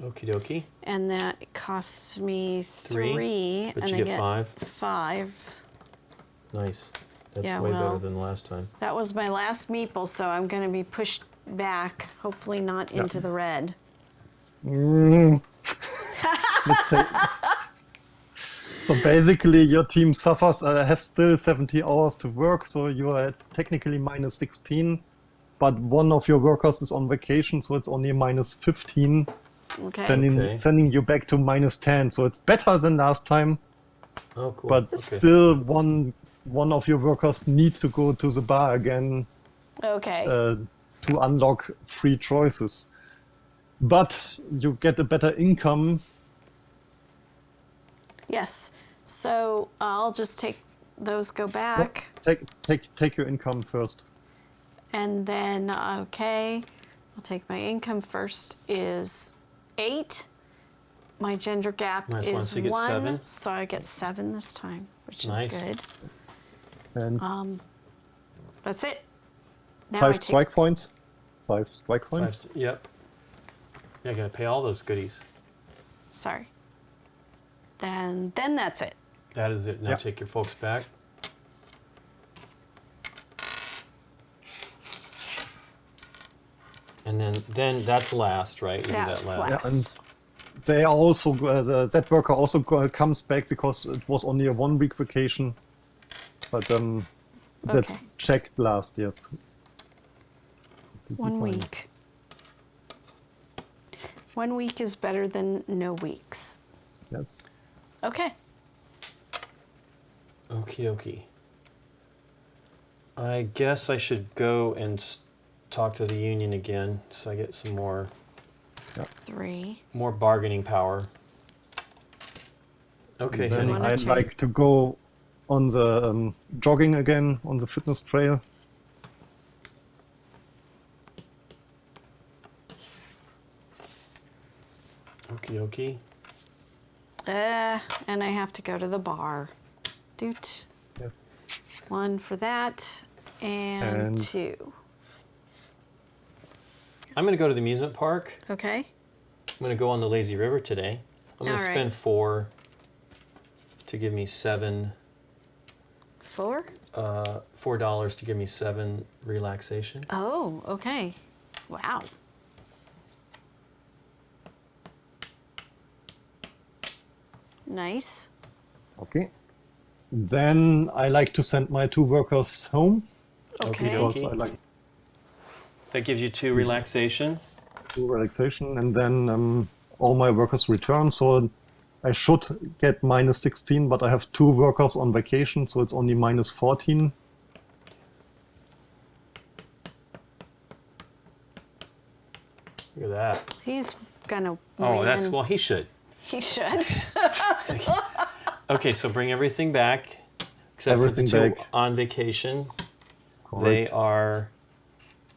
Okie dokie. and that costs me 3. But and you I get 5. 5. Nice. That's Yeah, way well- better than last time. That was my last meeple, so I'm gonna be pushed back, hopefully not into the red. Let's say. So basically, your team suffers, has still 70 hours to work, so you are at technically minus 16, but one of your workers is on vacation, so it's only minus 15, Okay. Okay. sending you back to minus 10. So it's better than last time, Oh, cool. but Okay. still one of your workers needs to go to the bar again Okay. to unlock free choices. But you get a better income. Yes. So I'll just take those, go back, Take your income first. and then okay, I'll take my income first is 8. My gender gap Minus 1, is so you get 1, 7. so I get 7 this time, which Nice. is good. And That's it. Now 5 I take, strike points. 5 strike points. Yep. Yeah, gotta pay all those goodies. Sorry. Then that's it. That is it. Now Yeah. take your folks back. And then that's last, right? You do that That's last. last. Yeah, and they are also that worker also comes back because it was only a 1-week vacation, but that's Okay. checked last. Yes. 1 Fine. week. 1 week is better than no weeks. Yes. Okay. Okie dokie. I guess I should go and talk to the union again, so I get some more 3. bargaining power. Okay, Then Henning. wanna I'd take- like to go on the jogging again on the fitness trail. Okie dokie. And I have to go to the bar. Doot. Yes. 1 for that, and And- 2. I'm gonna go to the amusement park. Okay. I'm gonna go on the lazy river today. I'm gonna All right. spend 4 to give me 7. 4? $4 to give me 7 relaxation. Oh, okay. Wow. Nice. Okay. Then I like to send my 2 workers home Okay. because I like That gives you 2 relaxation. to relaxation, and then all my workers return. So I should get minus 16, but I have 2 workers on vacation, so it's only minus 14. Look at that. He's gonna Oh, win. that's, well, he should. He should. Okay, so bring everything back, except Everything for the 2 back. on vacation. Correct.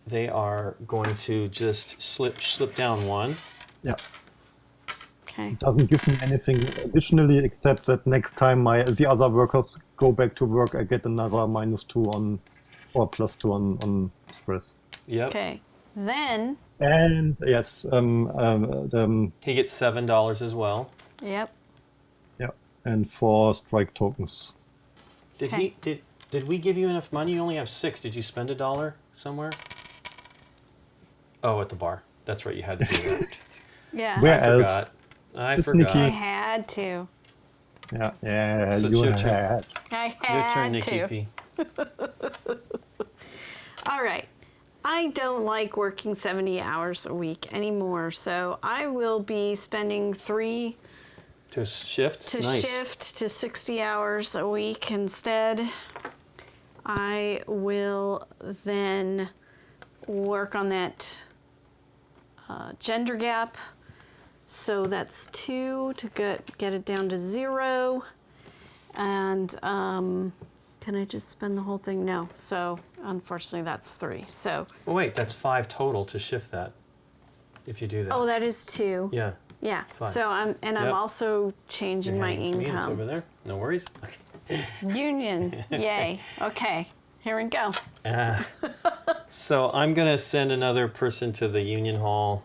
They are going to just slip down 1. Yeah. Okay. Doesn't give me anything additionally, except that next time the other workers go back to work, I get another minus 2 on, or plus 2 on stress. Yep. Okay. Then, And yes, He gets $7 as well. yep. yeah, and 4 strike tokens. Did Okay. did we give you enough money? You only have 6. Did you spend $1 somewhere? Oh, at the bar. That's right. You had to do that. Yeah. Where I else? forgot. I It's forgot. I Nikki. had to. Yeah, So it's you your turn. had. I Your had turn, Nikki to. P. All right. I don't like working 70 hours a week anymore, so I will be spending 3 To shift? to Nice. shift to 60 hours a week instead. I will then work on that gender gap. So that's 2 to get it down to 0. And can I just spend the whole thing? No. So unfortunately that's 3. So, Oh, wait, that's 5 total to shift that. If you do that. oh, that is 2. Yeah. Yeah. 5. So I'm Yep. also changing You're my handing it to me, it's over income. there. No worries. Union. Yay. Okay. Here we go. So I'm gonna send another person to the union hall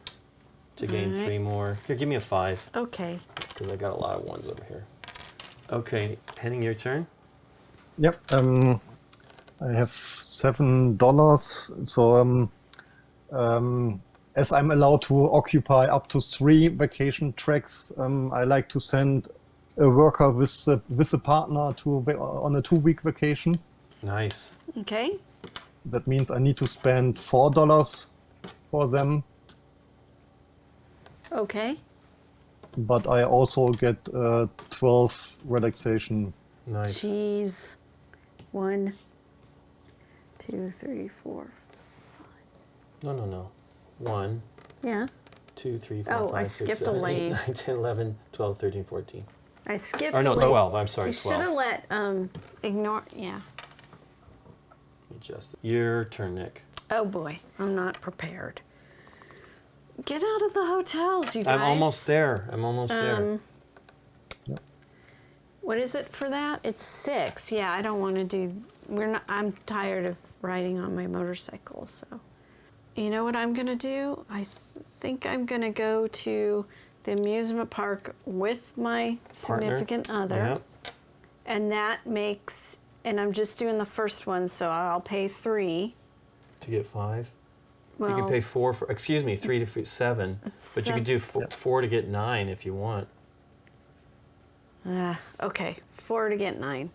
to gain Alright. 3 more. Here, give me a 5 Okay. because I got a lot of 1s over here. Okay, Henning, your turn. Yep. I have $7. So as I'm allowed to occupy up to 3 vacation tracks, I like to send a worker with a partner on a 2-week vacation. Nice. Okay. That means I need to spend $4 for them, Okay. but I also get 12 relaxation. Nice. Cheese. 1, 2, 3, 4. No. 1, Yeah. 2, 3, 4, Oh, 5, I 6, skipped a 7, 8, lane. 9, 10, 11, 12, 13, 14. I skipped Or no, a lane. 12. I'm sorry, You should 12. have let ignore. Yeah. Adjust it. Your turn, Nick. Oh boy, I'm not prepared. Get out of the hotels, you guys. I'm almost there. there. What is it for that? It's 6. Yeah, I don't want to do. I'm tired of riding on my motorcycle. So, you know what I'm gonna do? I think I'm gonna go to the amusement park with my significant other, Yep. and that makes. And I'm just doing the first one, so I'll pay 3. To get 5. Well, You can pay 4 for. Excuse me, 3 to 7. But you could do 4 to get 9 if you want. Okay, 4 to get 9.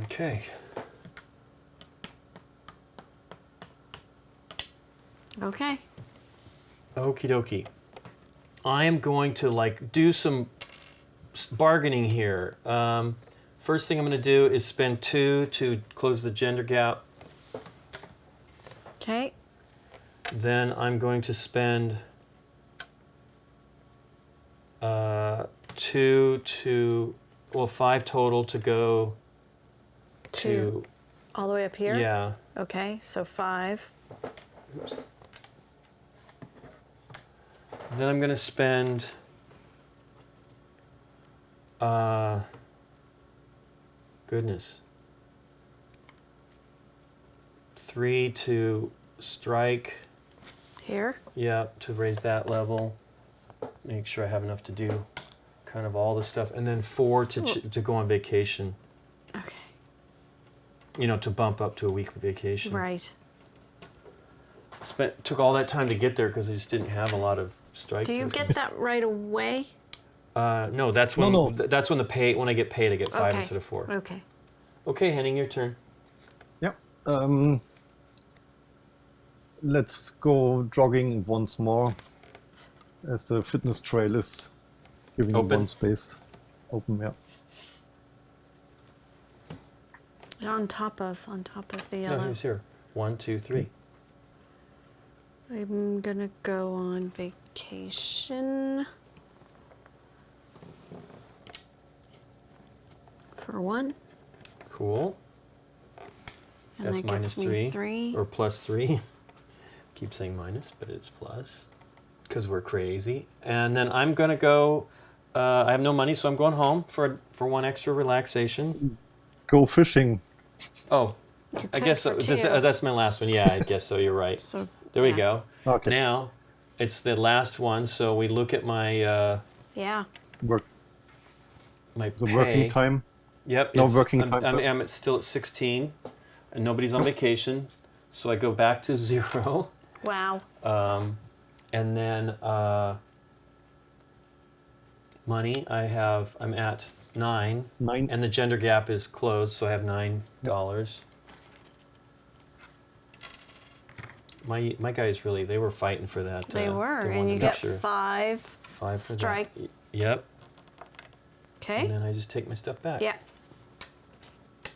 Okay. Okay. Okie dokie. I am going to do some bargaining here. First thing I'm going to do is spend 2 to close the gender gap. Okay. Then I'm going to spend 2 to 5 total to go to All the way up here? yeah. Okay, so 5. Oops. Then I'm going to spend goodness. 3 to strike. Here? Yeah, to raise that level. Make sure I have enough to do kind of all the stuff. And then 4 to go on vacation. Okay. To bump up to a weekly vacation. Right. Took all that time to get there because I just didn't have a lot of strike. Do you person. get that right away? No, that's when No. that's when when I get paid, I get 5 Okay. instead of 4. Okay. Okay, Henning, your turn. Yep. Let's go jogging once more, as the fitness trail is giving Open. one space open. Yeah. On top of the No, yellow. he's here. 1, 2, 3. I'm gonna go on vacation for 1. Cool. And That's that minus gets me 3. 3. Or plus 3. Keep saying minus, but it's plus. Because we're crazy. And then I'm going to go. I have no money, so I'm going home for 1 extra relaxation. go fishing. Oh, You I could guess for so. two. That's my last one. Yeah, I guess so. You're right. So There we yeah. go. Okay. Now, it's the last one. So we look at my Yeah. Work my the pay. working time. Yep. No working I'm, time. I'm still at 16, and nobody's on vacation. So I go back to 0, Wow. and then money. I'm at 9, 9. and the gender gap is closed, so I have $9. My guys really, they were fighting for that. They were, they and you wanted to get make sure. 5 5 for strike. that. Yep. Okay. And then I just take my stuff back. Yeah.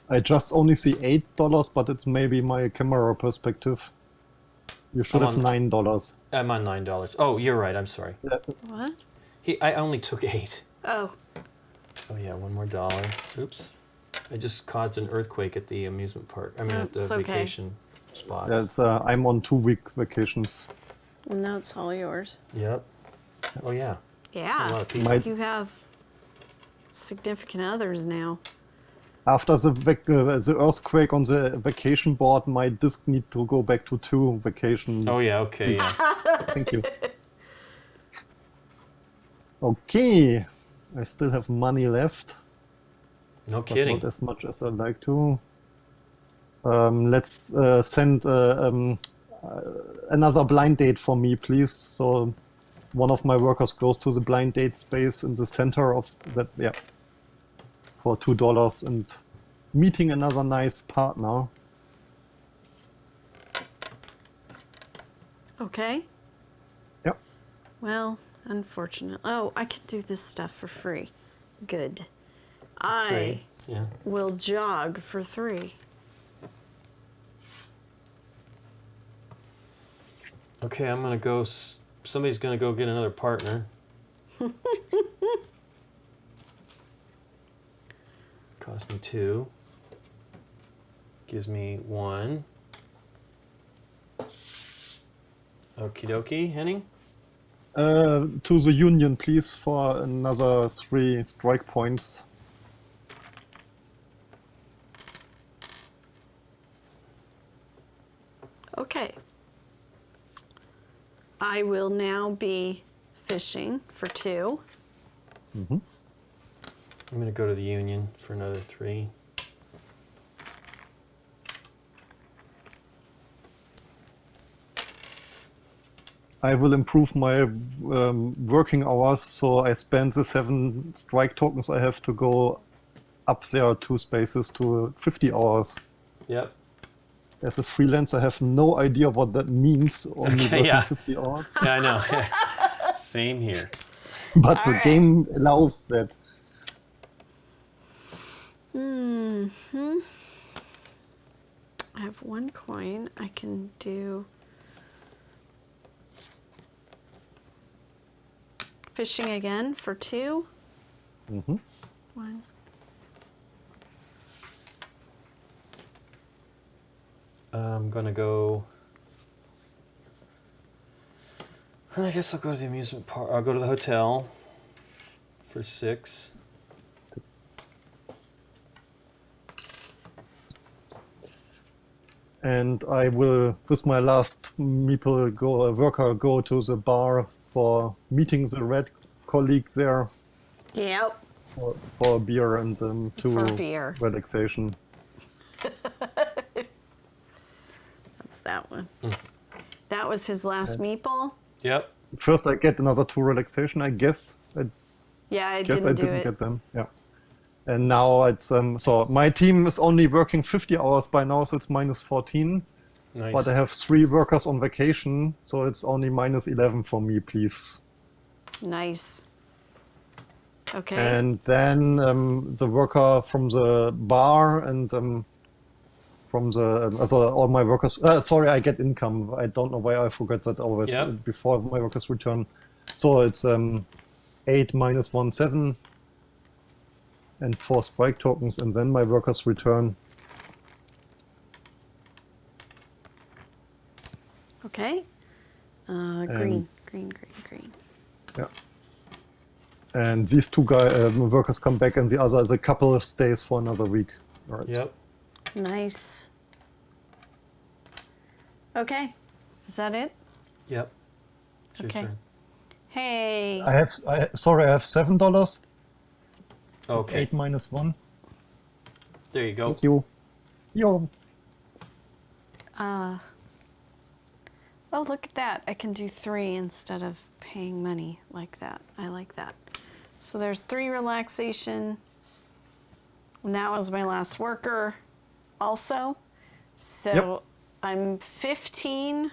I just only see $8, but it's maybe my camera perspective. You should I'm have on- $9. I'm on $9. Oh, you're right. I'm sorry. What? I only took 8. Oh. Oh yeah, one more dollar. Oops. I just caused an earthquake at the amusement park. I mean, at the That's okay. vacation spot. Yeah, it's, I'm on 2-week vacations. And now it's all yours. Yep. Oh yeah. A Yeah. lot of people. My- You have significant others now. After the earthquake on the vacation board, my disk need to go back to 2 vacation. Oh yeah. Okay. Yeah. Thank you. Okay, I still have money left, No but kidding. not as much as I'd like to. Let's send another blind date for me, please. So one of my workers goes to the blind date space in the center of that, yeah, for $2 and meeting another nice partner. Okay. Yep. Well, unfortunate. Oh, I could do this stuff for free. Good. Free. I Yeah. will jog for 3. Okay, I'm gonna go. Somebody's gonna go get another partner. Cost me 2. Gives me 1. Okie dokie, Henning. To the union, please, for another 3 strike points. Okay. I will now be fishing for 2. I'm gonna go to the union for another 3. I will improve my working hours, so I spend the 7 strike tokens I have to go up there 2 spaces to 50 hours. Yep. As a freelancer, I have no idea what that means, only Okay, working yeah. 50 hours. Yeah, I know. Same here. But the right. game allows that. I have 1 coin. I can do fishing again for 2. Mm-hmm. 1. I'm gonna go. I guess I'll go to the amusement park. I'll go to the hotel for 6. And I will, with my last worker, go to the bar for meeting the red colleague there Yep. for a beer and to For beer. relaxation. That's that one. That was his last meeple. Yep. First, I get another 2 relaxation, I guess. I Yeah, I guess I didn't do didn't it. get them. Yeah. And now it's so my team is only working 50 hours by now, so it's minus 14. Nice. But I have 3 workers on vacation, so it's only minus 11 for me, please. Nice. Okay. And then the worker from the bar and from the so all my workers. Sorry, I get income. I don't know why I forget that always Yep. before my workers return. So it's 8 minus 1, 7. And 4 strike tokens, and then my workers return. Okay. Green. Yeah. And these 2 workers come back, and the couple stays for another week. All right. Yep. Nice. Okay. Is that it? Yep. It's your Okay. turn. Hey. I have $7. It's Okay. 8 minus 1. There you go. Thank you. Yo. Oh, look at that. I can do 3 instead of paying money like that. I like that. So there's 3 relaxation. And that was my last worker also. So Yep. I'm 15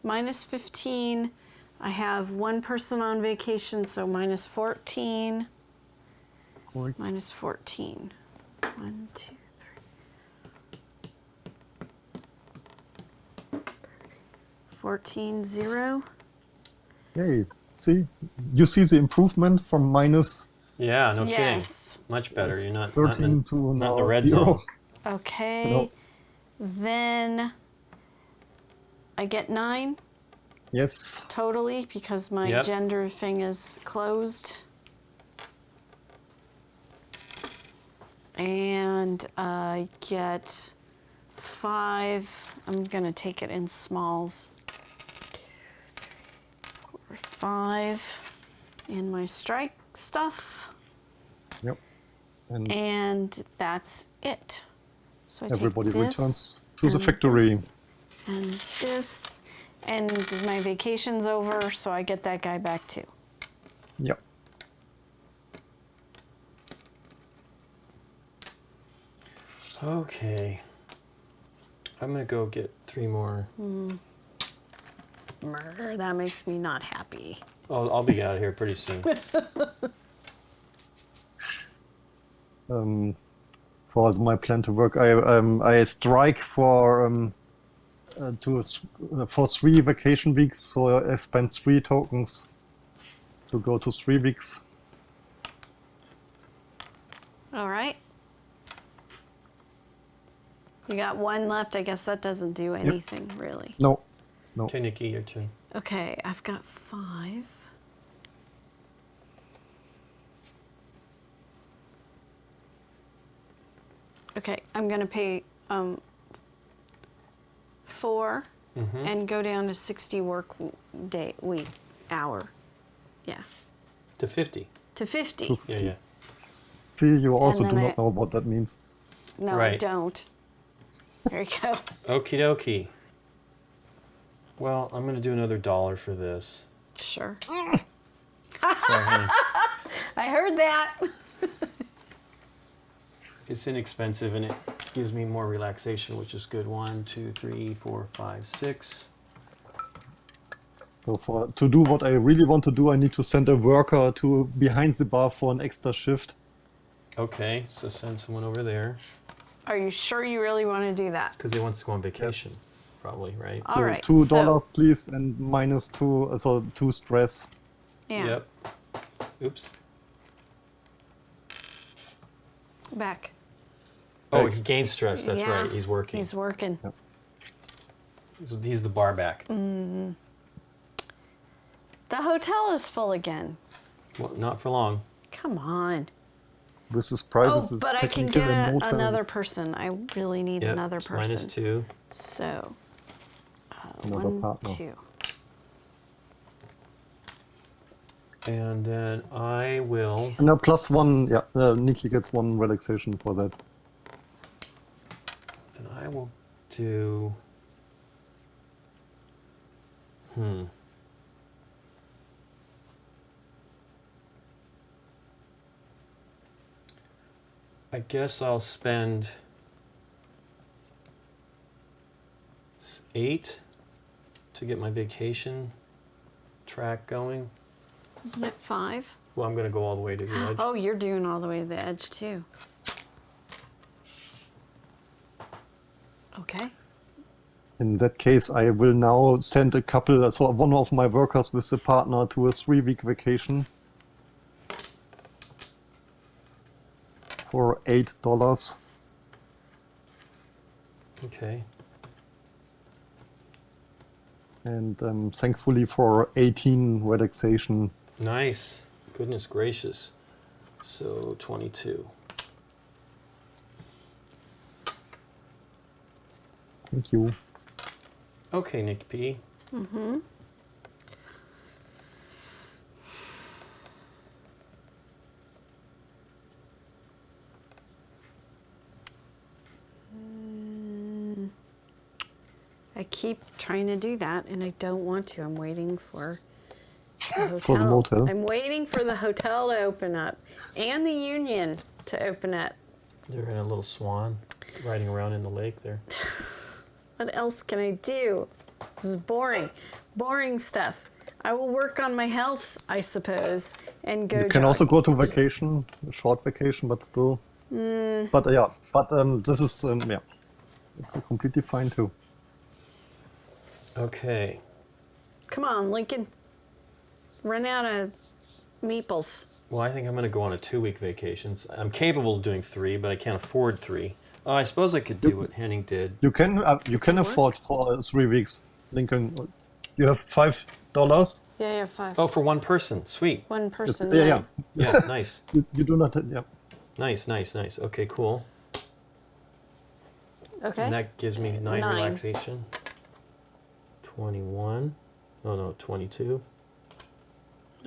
minus 15. I have 1 person on vacation, so minus 14. Correct. Minus 14. 1, 2, 3. 14, 0. Yay. See? You see the improvement from minus Yeah, no Yes. kidding. Much better. You're not 13 to not in now the red 0. zone. Okay. Hello. Then I get 9 Yes. totally because my Yep. gender thing is closed. And I get 5. I'm going to take it in smalls. 5 in my strike stuff. Yep. And And that's it. So I everybody take this returns to the and factory. this and this, and my vacation's over, so I get that guy back too. Yep. Okay. I'm gonna go get 3 more. Murder, that makes me not happy. I'll be out of here pretty soon. For my plan to work, I strike for for 3 vacation weeks, so I spend 3 tokens to go to 3 weeks. All right. You got 1 left. I guess that doesn't do anything really. No, no. Okay, Nikki, your turn. Okay, I've got 5. Okay, I'm gonna pay 4 and go down to 60 work week hour. Yeah, To 50. to 50. To Yeah, yeah. See, you also And do then not know what that means. No, I Right. don't. There you go. Okie dokie. Well, I'm gonna do another $1 for this. Sure. Sorry, honey. I heard that. It's inexpensive and it gives me more relaxation, which is good. 1, 2, 3, 4, 5, 6. So to do what I really want to do, I need to send a worker to behind the bar for an extra shift. Okay, so send someone over there Are you sure you really want to do that? because they wants to go on vacation, probably, right? All So right. $2, please, and minus 2, so 2 stress. Yeah. Yep. Oops. Back. Oh, Back. he gained stress. That's Yeah, right. He's working. He's working. He's the bar back. The hotel is full again. Well, not for long. Come on. With this prices, Oh, it's but I can technically get a motel. another person. I really need Yep. another it's person. minus 2. So, Another 1, partner. 2. And then I will. No, plus 1, yeah, Nikki gets 1 relaxation for that. Then I will do. I guess I'll spend 8 to get my vacation track going. Isn't it 5? Well, I'm going to go all the way to the edge. Oh, you're doing all the way to the edge too. Okay. In that case, I will now send a couple, so one of my workers with a partner to a 3-week vacation for $8. Okay. And thankfully for 18 relaxation. Nice. Goodness gracious. So 22. Thank you. Okay, Nick P. I keep trying to do that, and I don't want to. I'm waiting for the hotel. For the motel. I'm waiting for the hotel to open up and the union to open up. They're in a little swan riding around in the lake there. What else can I do? This is boring. Boring stuff. I will work on my health, I suppose, and go You can also go to vacation, a short vacation, but still. But yeah, this is yeah, it's completely fine too. Okay. Come on, Lincoln. Run out of meeples. Well, I think I'm going to go on a 2-week vacation. I'm capable of doing 3, but I can't afford 3. Oh, I suppose I could do what Henning did. You can afford for 3 weeks, Lincoln. You have $5. Yeah, 5. Oh, for one person. Sweet. One It's, person. yeah. Yeah, nice. You do not. Yeah. Nice. Okay, cool. Okay. And that gives me 9 9. relaxation. 21. Oh no, 22.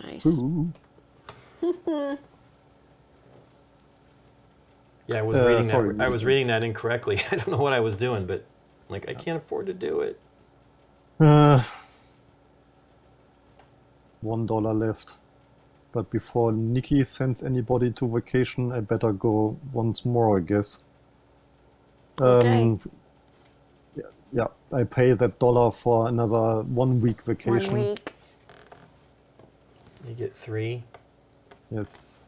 Nice. Ooh. Yeah, I was reading sorry. that. I was reading that incorrectly. I don't know what I was doing, but like I can't afford to do it. $1 left. But before Nikki sends anybody to vacation, I better go once more, I guess. Okay. Yeah, I pay that dollar for another 1 week vacation. 1 week. You get 3. Yes.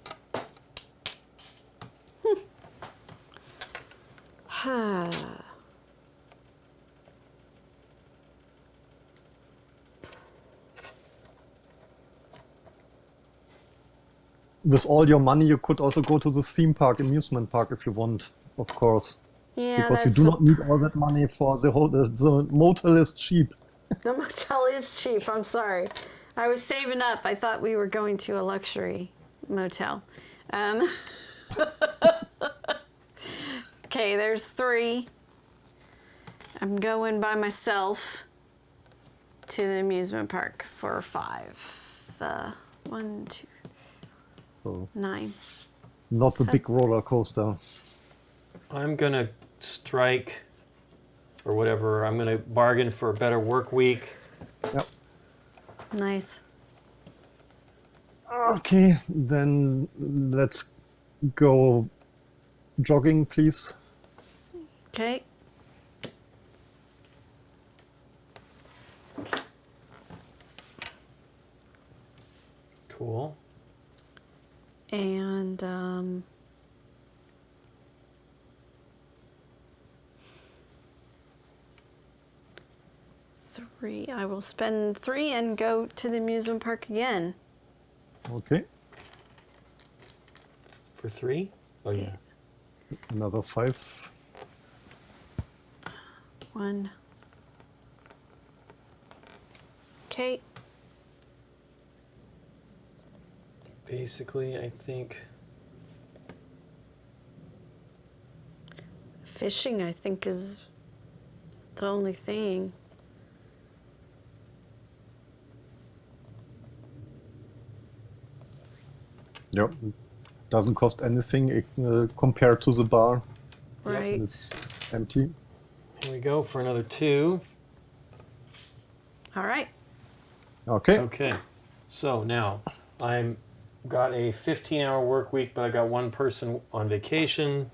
With all your money, you could also go to the theme park, amusement park if you want, of course. Yeah, Because you that's do not need all that money for the whole. The motel is cheap. The motel is cheap. I'm sorry. I was saving up. I thought we were going to a luxury motel. Okay, there's 3. I'm going by myself to the amusement park for 5. 1, 2, So 9. not a big roller coaster. I'm gonna strike, or whatever. I'm gonna bargain for a better work week. Yep. Nice. Okay, then let's go jogging, please. Okay. Cool. And 3. I will spend 3 and go to the amusement park again. Okay, For 3? Oh yeah. another 5. 1. Okay. Basically, I think Fishing, I think, is the only thing. Yep. Doesn't cost anything compared to the bar. Right. It's empty. here we go for another 2. All right. Okay. Okay. So now I'm got a 15-hour work week, but I got one person on vacation.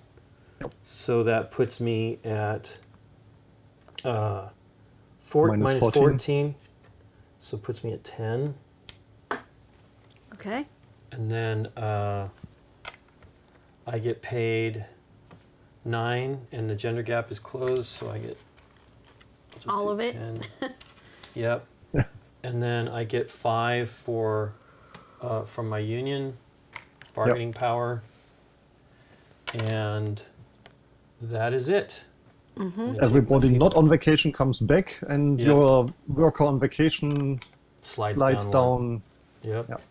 So that puts me at minus 14. So it puts me at 10. Okay. And then I get paid 9, and the gender gap is closed, so I get just All do of it? 10. Yep. And then I get 5 for from my union bargaining power, and that is it. I'm gonna take my Everybody people- not on vacation comes back, and Yeah. your worker on vacation slides slides down. down. Yep. Yep.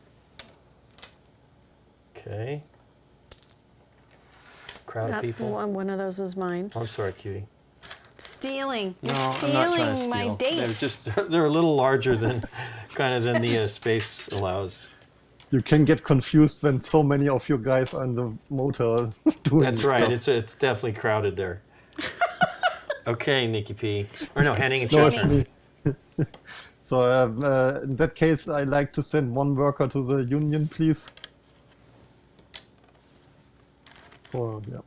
Okay. Crowd of That people. one of those is mine. Oh, I'm sorry, cutie. stealing. You're No, I'm not trying to stealing my steal. date. They're a little larger than than the space allows. You can get confused when so many of you guys are in the motel doing That's right. stuff. It's definitely crowded there. Okay, Nikki P. Or no, Henning, it's No, your it's turn. me. So in that case, I like to send one worker to the union, please. Yeah.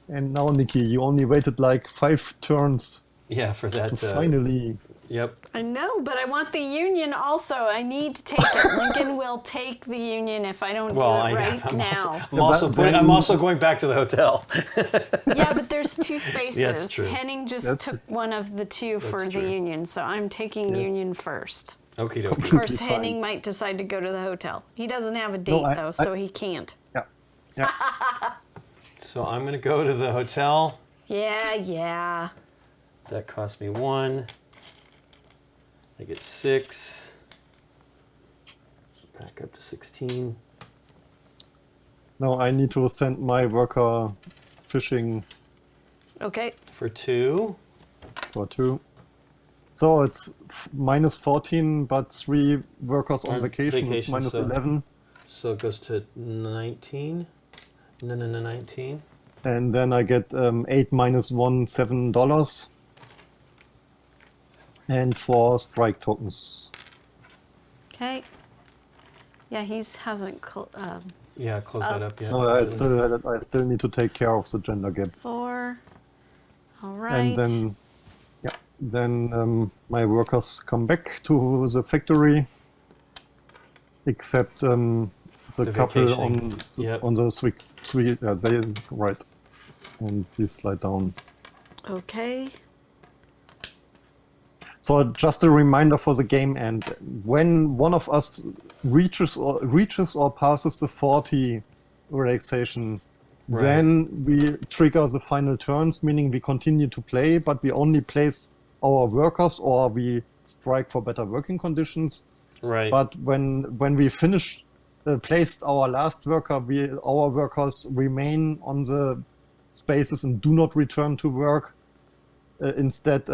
And now, Nikki, you only waited like 5 turns Yeah, for that. to finally. Yep. I know, but I want the union also. I need to take it. Lincoln will take the union if I don't do it right now. I'm also going back to the hotel. Yeah, but there's 2 spaces. Yeah, that's true. Henning just That's- took one of the 2 for the true. union, so I'm taking union first. Okie Of dokie. course, fine. Henning might decide to go to the hotel. He doesn't have a date, No, though, so he can't. Yeah. Yeah. So I'm going to go to the hotel. Yeah. That cost me 1. I get 6. Back up to 16. Now I need to send my worker fishing Okay. For 2. for 2. So it's minus 14, but 3 workers on On vacation. It's vacation, minus so- 11. So it goes to 19. No, 19. And then I get 8 minus 1, $7. And 4 strike tokens. Okay. Yeah, hasn't. Yeah, close that up. Yeah. So I still need to take care of the gender gap. 4. All right. And then my workers come back to the factory, except the couple vacationing. Yep. on the three they right, and these slide down. Okay. So just a reminder for the game end: when one of us reaches or passes the 40 relaxation, Right. then we trigger the final turns, meaning we continue to play, but we only place our workers or we strike for better working conditions. Right. But when we finish placed our last worker, our workers remain on the spaces and do not return to work. Instead,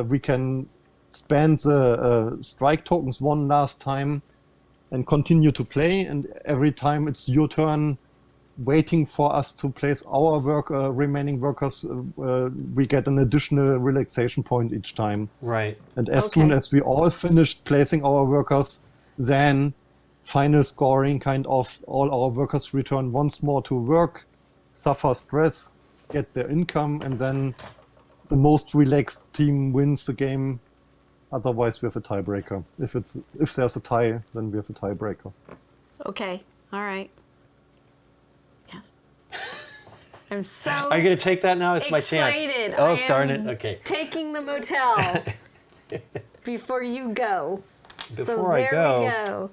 we can spend the strike tokens one last time and continue to play. And every time it's your turn, waiting for us to place our remaining workers, we get an additional relaxation point each time. Right. And as soon Okay. as we all finished placing our workers, then final scoring, kind of all our workers return once more to work, suffer stress, get their income, and then the most relaxed team wins the game. Otherwise, we have a tiebreaker. If there's a tie, then we have a tiebreaker. Okay. All right. Yes. I'm so Are you going to take that now? It's my chance. excited. Oh, I darn am it. Okay. Taking the motel before you go. So Before I there go. we go.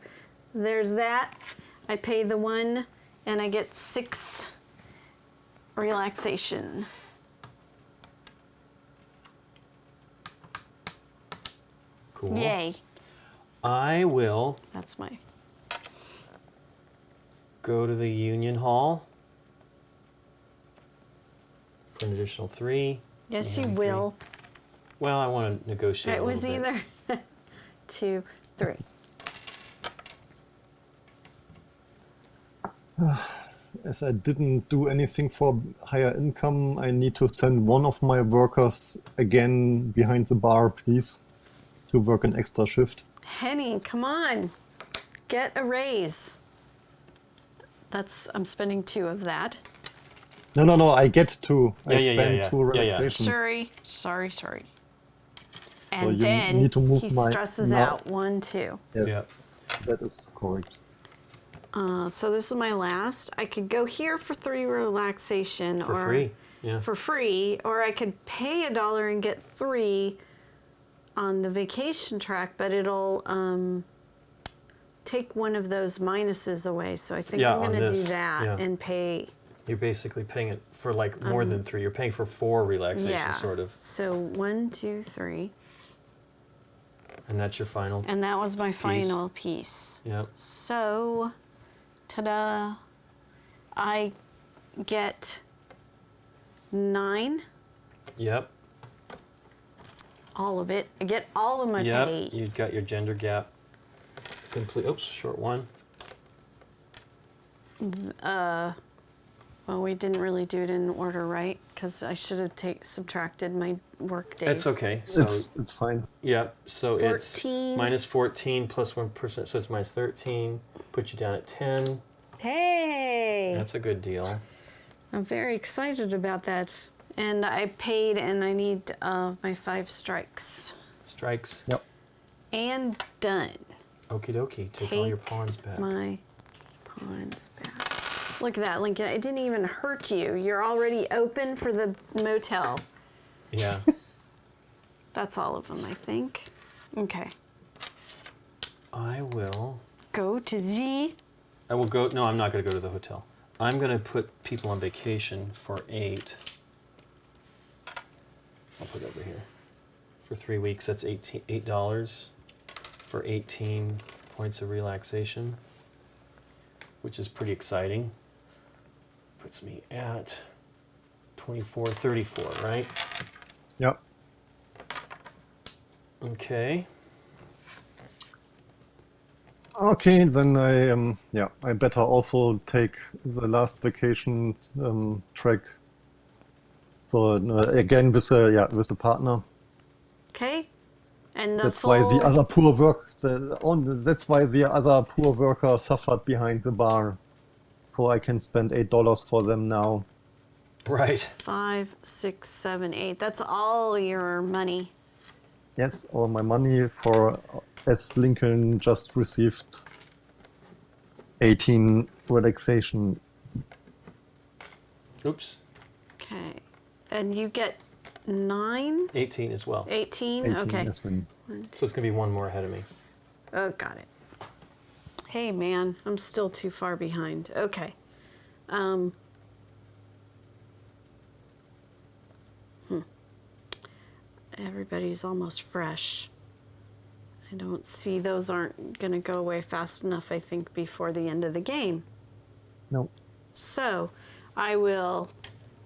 There's that. I pay the 1 and I get 6 relaxation. Cool. Yay. I will That's my. go to the Union Hall for an additional 3. Yes, Yeah, you three. will. Well, I want to negotiate It a was little bit. either 2, 3. As I didn't do anything for higher income, I need to send one of my workers again behind the bar, please, to work an extra shift. Henning, come on. Get a raise. I'm spending 2 of that. No, I get 2. I Yeah, spend yeah. 2 Yeah, yeah. relaxation. Sorry. And you then need to move he my- stresses no. out 1, 2. Yes, Yeah. that is correct. So this is my last. I could go here for 3 relaxation For or free. Yeah. for free, or I could pay $1 and get 3 on the vacation track, but it'll take one of those minuses away. So I think Yeah, I'm on going to do this, that yeah. and pay. You're basically paying it for like more than 3. You're paying for 4 relaxation, Yeah. sort of. So 1, 2, 3. And that's your final. And that was my final piece. Yeah. So, ta-da! I get 9 Yep. All of it. I get all of my Yep. pay. You've got your gender gap complete. Oops, short one. Well, we didn't really do it in order, right? Because I should have subtracted my work days. It's okay. So, It's fine. yep. So 14. it's minus 14 plus 1%. So it's minus 13. Put you down at 10. Hey! That's a good deal. I'm very excited about that. And I paid, and I need my 5 strikes. Strikes. Yep. And done. Okie dokie. Take all your pawns back. My pawns back. Look at that, Lincoln. It didn't even hurt you. You're already open for the motel. Yeah. That's all of them, I think. Okay. I will Go to the... I will go. No, I'm not going to go to the hotel. I'm going to put people on vacation for 8. I'll put it over here. For 3 weeks, that's $8 for 18 points of relaxation, which is pretty exciting. Puts me at 24.34, right? Yep. Okay. Okay, then I better also take the last vacation track. So again with a partner. Okay. And the That's full... why the other poor that's why the other poor worker suffered behind the bar. So I can spend $8 for them now. Right. 5, 6, 7, 8. That's all your money. Yes, all my money for as Lincoln just received 18 relaxation. Oops. Okay. And you get 9? 18 as well. 18? 18 Okay. as well. So it's going to be one more ahead of me. Oh, got it. Hey, man, I'm still too far behind. Okay. Everybody's almost fresh. I don't see those aren't going to go away fast enough, I think, before the end of the game. No. So I will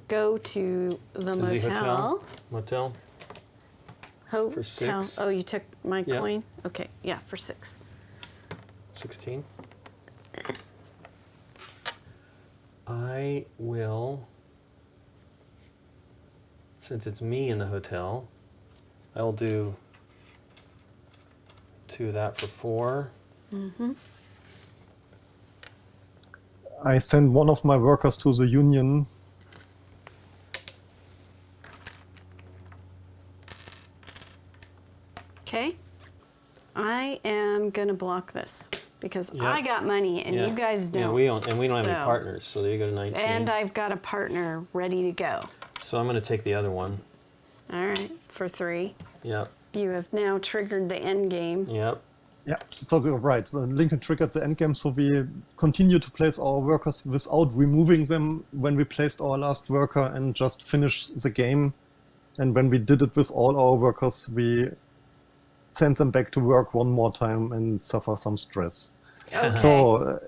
go to the Is the motel. Motel? Hotel. For 6. Oh, you took my Yeah. coin? Okay, yeah, for 6. 16. I will, since it's me in the hotel, I'll do 2 of that for 4. I send one of my workers to the union. Okay. I am going to block this because Yep. I got money and Yeah. you guys don't. Yeah, we don't have any So- partners, so there you go to 19. And I've got a partner ready to go. So I'm going to take the other one. All right, for 3. Yep, You have now triggered the end game. yep. Yeah, so right. Lincoln triggered the endgame, so we continue to place our workers without removing them when we placed our last worker and just finish the game. And when we did it with all our workers, we sent them back to work one more time and suffer some stress. Okay. So,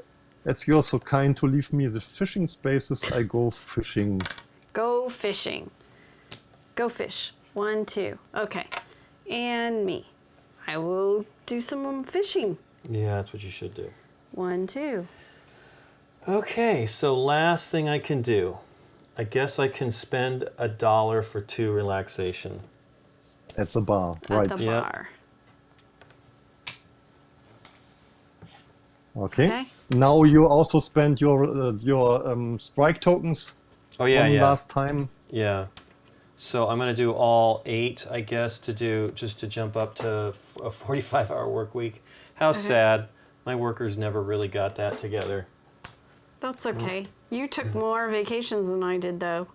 as you're so kind to leave me the fishing spaces, I go fishing. Go fishing. Go fish. 1, 2. Okay. And me. I will do some fishing. Yeah, that's what you should do. 1, 2. Okay, so last thing I can do. I guess I can spend $1 for 2 relaxation. At the bar, At right? the Yep. bar. Okay. Okay. Now you also spend your strike tokens Oh yeah, one yeah. last time. Yeah. So I'm going to do all 8, I guess, just to jump up to a 45-hour work week. How sad. My workers never really got that together. That's okay. You took more vacations than I did, though.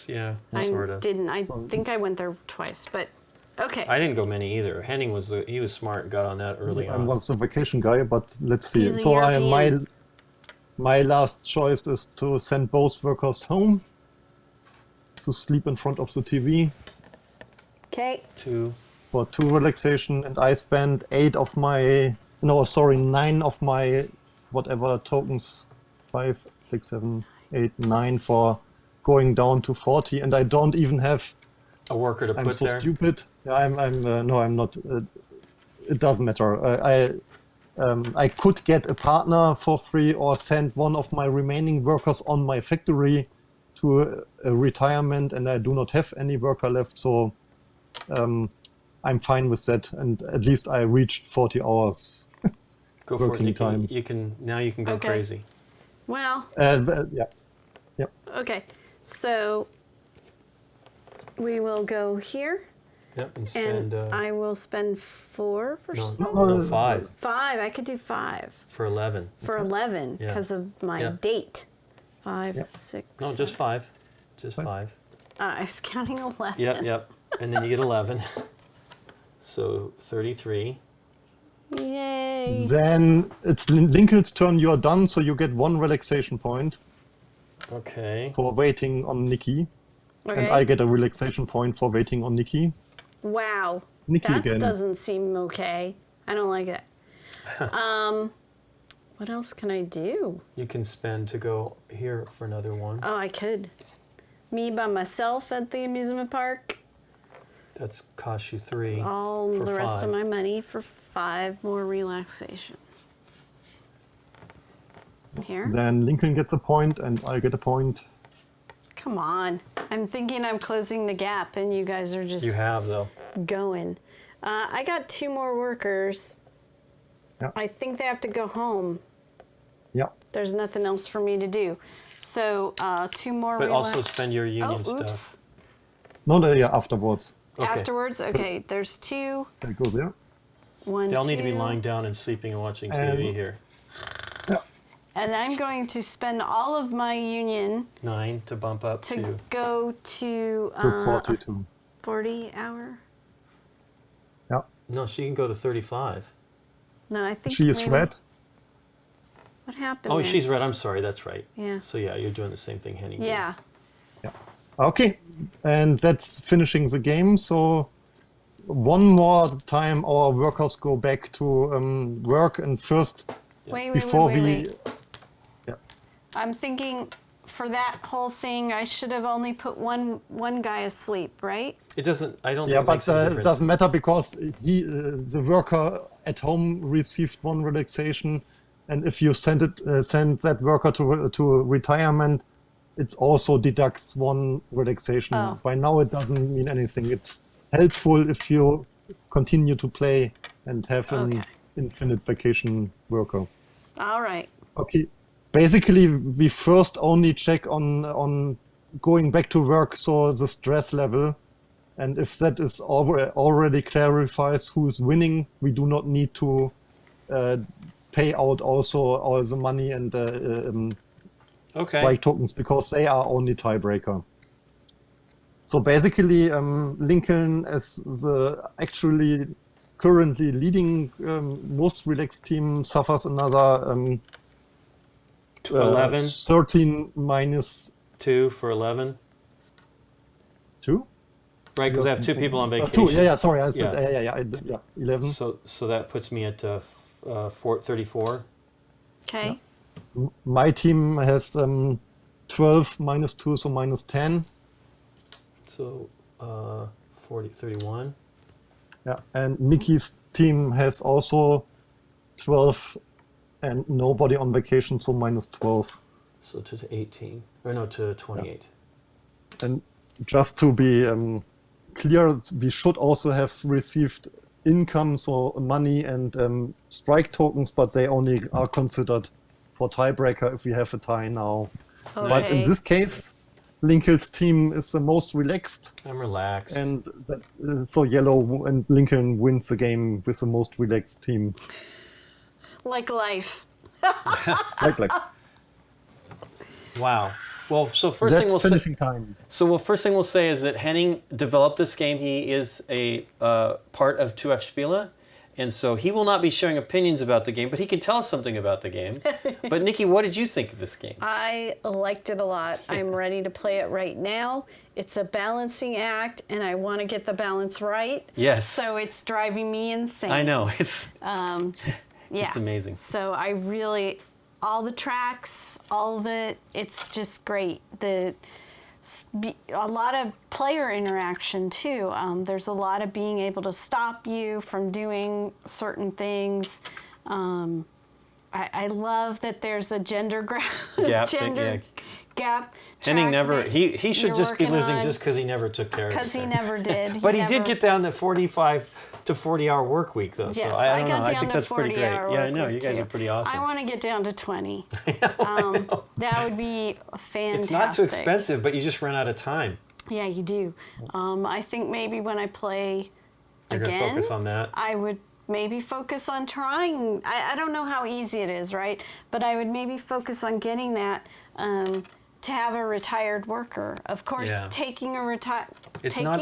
Yeah, I sort of. didn't. I think I went there twice, but okay. I didn't go many either. Henning was smart and got on that early I on. was the vacation guy, but let's see. He's a So European. my last choice is to send both workers home to sleep in front of the TV Okay. 2. for 2 relaxation, and I spend 9 of my whatever tokens, 5, 6, 7, 8, 9 for going down to 40, and I don't even have A worker to I'm put so there? stupid. Yeah, no, I'm not. It doesn't matter. I could get a partner for free or send one of my remaining workers on my factory to a retirement, and I do not have any worker left, so I'm fine with that. And at least I reached 40 hours Go for it, working Nikki. time. You can go Okay. crazy. Well, Yeah. okay. So we will go here, Yep, and and spend I will spend 4 for no, some. no, 5 5. I could do 5 for 11. for 11 Yeah. because of my Yeah. date. 5, Yeah. 6. No, just 5. Just Fine. 5. I was counting 11. Yep. And then you get 11. So 33. Yay. Then it's Lincoln's turn. You're done, so you get 1 relaxation point Okay. for waiting on Nikki, Okay. and I get a relaxation point for waiting on Nikki. Wow. Nikki That again. doesn't seem okay. I don't like it. What else can I do? You can spend to go here for another one. Oh, I could. Me by myself at the amusement park. That's cost you 3. All for the rest 5. of my money for 5 more relaxation. Here? Then Lincoln gets a point, and I get a point. Come on. I'm thinking I'm closing the gap, and you guys are just You have though. going. I got 2 more workers. Yeah. I think they have to go home. Yeah. There's nothing else for me to do. So 2 more But also relax- spend your union oh, stuff. oops. No, yeah, afterwards. Okay. Afterwards? Okay, there's 2. That goes there. 1, They all 2. need to be lying down and sleeping and watching TV here. Yeah. And I'm going to spend all of my union 9 to bump up to to. go to To 42. 40 hour. Yeah. No, she can go to 35. No, I think She is maybe- red. What happened? Oh, there? she's red. I'm sorry. That's right. Yeah. So yeah, you're doing the same thing Henning did. Yeah. Okay, and that's finishing the game. So one more time, our workers go back to work, and first, Wait, before wait. yeah, I'm thinking for that whole thing, I should have only put one guy asleep, right? It doesn't. I don't. yeah, think it but makes a it difference. doesn't matter because the worker at home received 1 relaxation, and if you send that worker to retirement, it also deducts 1 relaxation. Oh. By now, it doesn't mean anything. It's helpful if you continue to play and have an Okay. infinite vacation worker. All right. Okay. Basically, we first only check on going back to work, so the stress level. And if that is already clarifies who's winning, we do not need to pay out also all the money and Okay. strike tokens because they are only tiebreaker. So basically, Lincoln, as the actually currently leading most relaxed team, suffers another 11. 13 minus 2 for 11. 2? Right, because I have 2 people on vacation. 2, yeah, sorry, I said, Yeah. yeah, 11. So that puts me at 34. Okay. My team has 12 minus 2, so minus 10. So 31. Yeah, and Nikki's team has also 12 and nobody on vacation, so minus 12. So to 18. Or no, to 28. And just to be clear, we should also have received income, so money and strike tokens, but they only are considered for tiebreaker if we have a tie now. But in Okay. this case, Lincoln's team is the most relaxed, I'm relaxed. and so Yellow and Lincoln wins the game with the most relaxed team. Like life. Like Wow. Well, so first that's thing we'll finishing say. time. So first thing we'll say is that Henning developed this game. He is a part of 2F Spiele, and so he will not be sharing opinions about the game, but he can tell us something about the game. But Nikki, what did you think of this game? I liked it a lot. I'm ready to play it right now. It's a balancing act, and I want to get the balance right. Yes. So it's driving me insane. I know it's Yeah. it's amazing. So I really, all the tracks, all of it, it's just great. a lot of player interaction too. There's a lot of being able to stop you from doing certain things. I love that there's a gender gap. Henning track never. that He should you're just be working losing on. just because he never took care of it. Because he never did. But he did get down to 45 to 40-hour work week, though. Yes, so I I don't got know. down I think to that's pretty 40 great. hour Yeah, I work know. week You guys too. are pretty awesome. I want to get down to 20. I know. That would be fantastic. It's not too expensive, but you just run out of time. Yeah, you do. I think maybe when I play You're again, going to focus on that. I would maybe focus on trying. I don't know how easy it is, right? But I would maybe focus on getting that to have a retired worker. Of course, Yeah. taking a retired It's not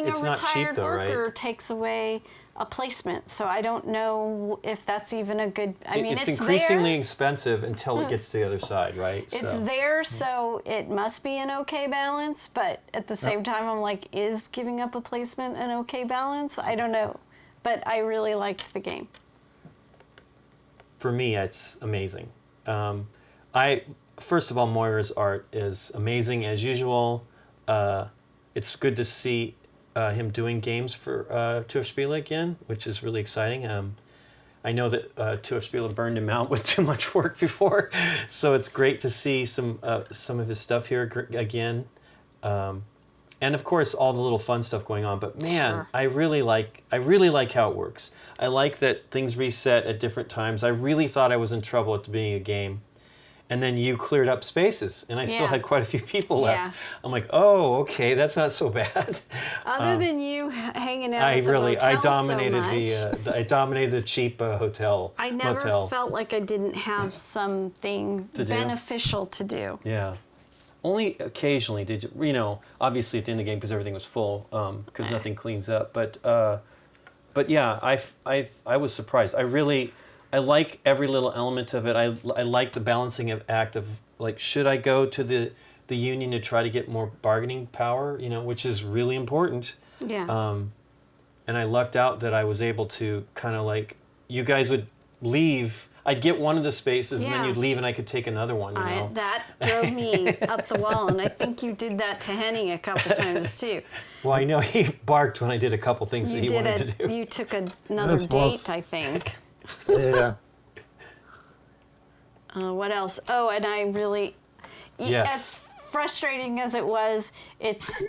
cheap, though, right? worker takes away a placement. So I don't know if that's even a good. I mean, it's it's increasingly there. expensive until it gets to the other side, right? It's So- there, so it must be an okay balance. But at the same time, I'm like, is giving up a placement an okay balance? I don't know. But I really liked the game. For me, it's amazing. First of all, Moira's art is amazing as usual. It's good to see him doing games for TÜV again, which is really exciting. I know that TÜV burned him out with too much work before, so it's great to see some of his stuff here again. And of course, all the little fun stuff going on. But man, Sure. I really like how it works. I like that things reset at different times. I really thought I was in trouble at the beginning of the game. And then you cleared up spaces, and I still Yeah. had quite a few people left. Yeah. I'm like, oh, okay, that's not so bad. Other than you hanging out I at the motel dominated so much, I dominated the cheap hotel. I never motel. felt like I didn't have something To do. beneficial to do. Yeah. Only occasionally did you, obviously at the end of the game because everything was full, because nothing cleans up. But yeah, I was surprised. I like every little element of it. I like the balancing act of like, should I go to the union to try to get more bargaining power, which is really important. Yeah. And I lucked out that I was able to kind of like, you guys would leave. I'd get one of the spaces and then Yeah. you'd leave and I could take another one, That drove me up the wall, and I think you did that to Henning a couple times too. Well, I know he barked when I did a couple things that he wanted to do. You took another This date, was- I think. Yeah. What else? Oh, and I really, Yes. as frustrating as it was, it's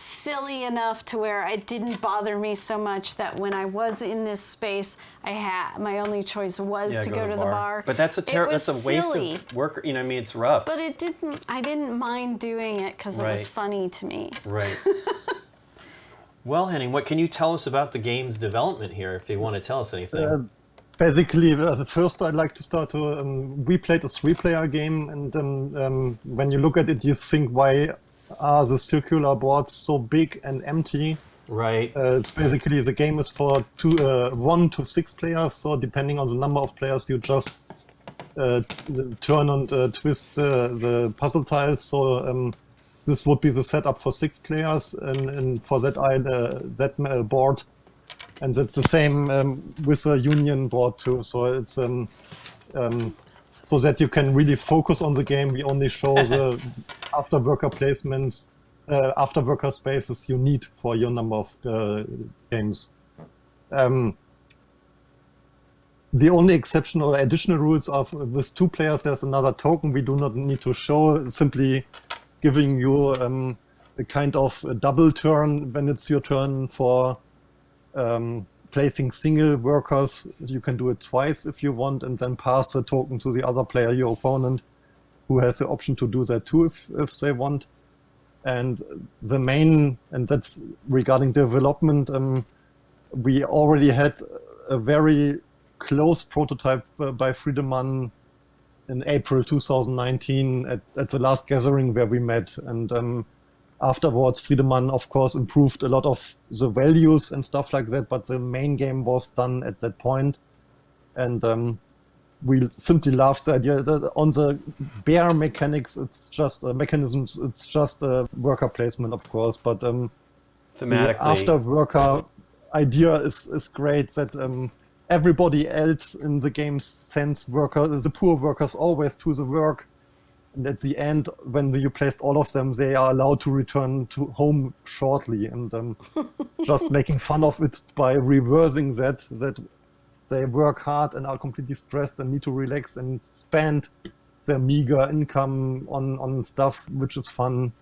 silly enough to where it didn't bother me so much that when I was in this space, my only choice was to go to the bar. But that's It was that's a waste silly, of work. It's rough. But I didn't mind doing it because it was Right. funny to me. Right. Well, Henning, what can you tell us about the game's development here, if you want to tell us anything? Basically, first I'd like to start to. We played a 3-player game, and when you look at it, you think, why are the circular boards so big and empty? Right. It's basically the game is for 1 to 6 players, so depending on the number of players, you just turn and twist the puzzle tiles. So this would be the setup for 6 players, and for that board. And that's the same with the union board too. So it's so that you can really focus on the game. We only show the after worker placements, after worker spaces you need for your number of games. The only exception or additional rules are with 2 players. There's another token we do not need to show. Simply giving you a kind of a double turn when it's your turn for. Placing single workers. You can do it twice if you want, and then pass the token to the other player, your opponent, who has the option to do that too if they want. And the main, and that's regarding development, we already had a very close prototype by Friedemann in April 2019 at the last gathering where we met. And afterwards, Friedemann, of course, improved a lot of the values and stuff like that, but the main game was done at that point. And we simply loved the idea that on the bare mechanics, it's just mechanisms, it's just a worker placement, of course, but the Thematically. after worker idea is great, that everybody else in the game sends the poor workers always to the work. and at the end, when you placed all of them, they are allowed to return to home shortly, and just making fun of it by reversing that they work hard and are completely stressed and need to relax and spend their meager income on stuff which is fun.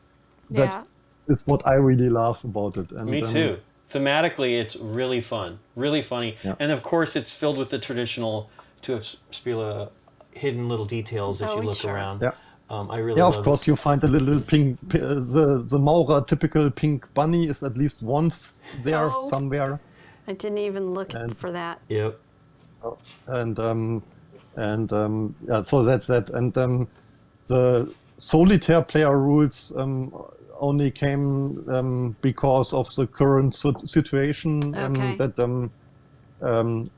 Yeah. That is what I really love about it. And Me too. Thematically, it's really fun, really funny, Yeah. and of course, it's filled with the traditional Spiele hidden little details as Oh, you look sure. around. Yeah. I really Yeah, love of course, you find a little pink. The Maurer typical pink bunny is at least once there Oh. somewhere, I didn't even look And- for that. it. Yep. yeah. So that's that. And the solitaire player rules only came because of the current situation. Okay. That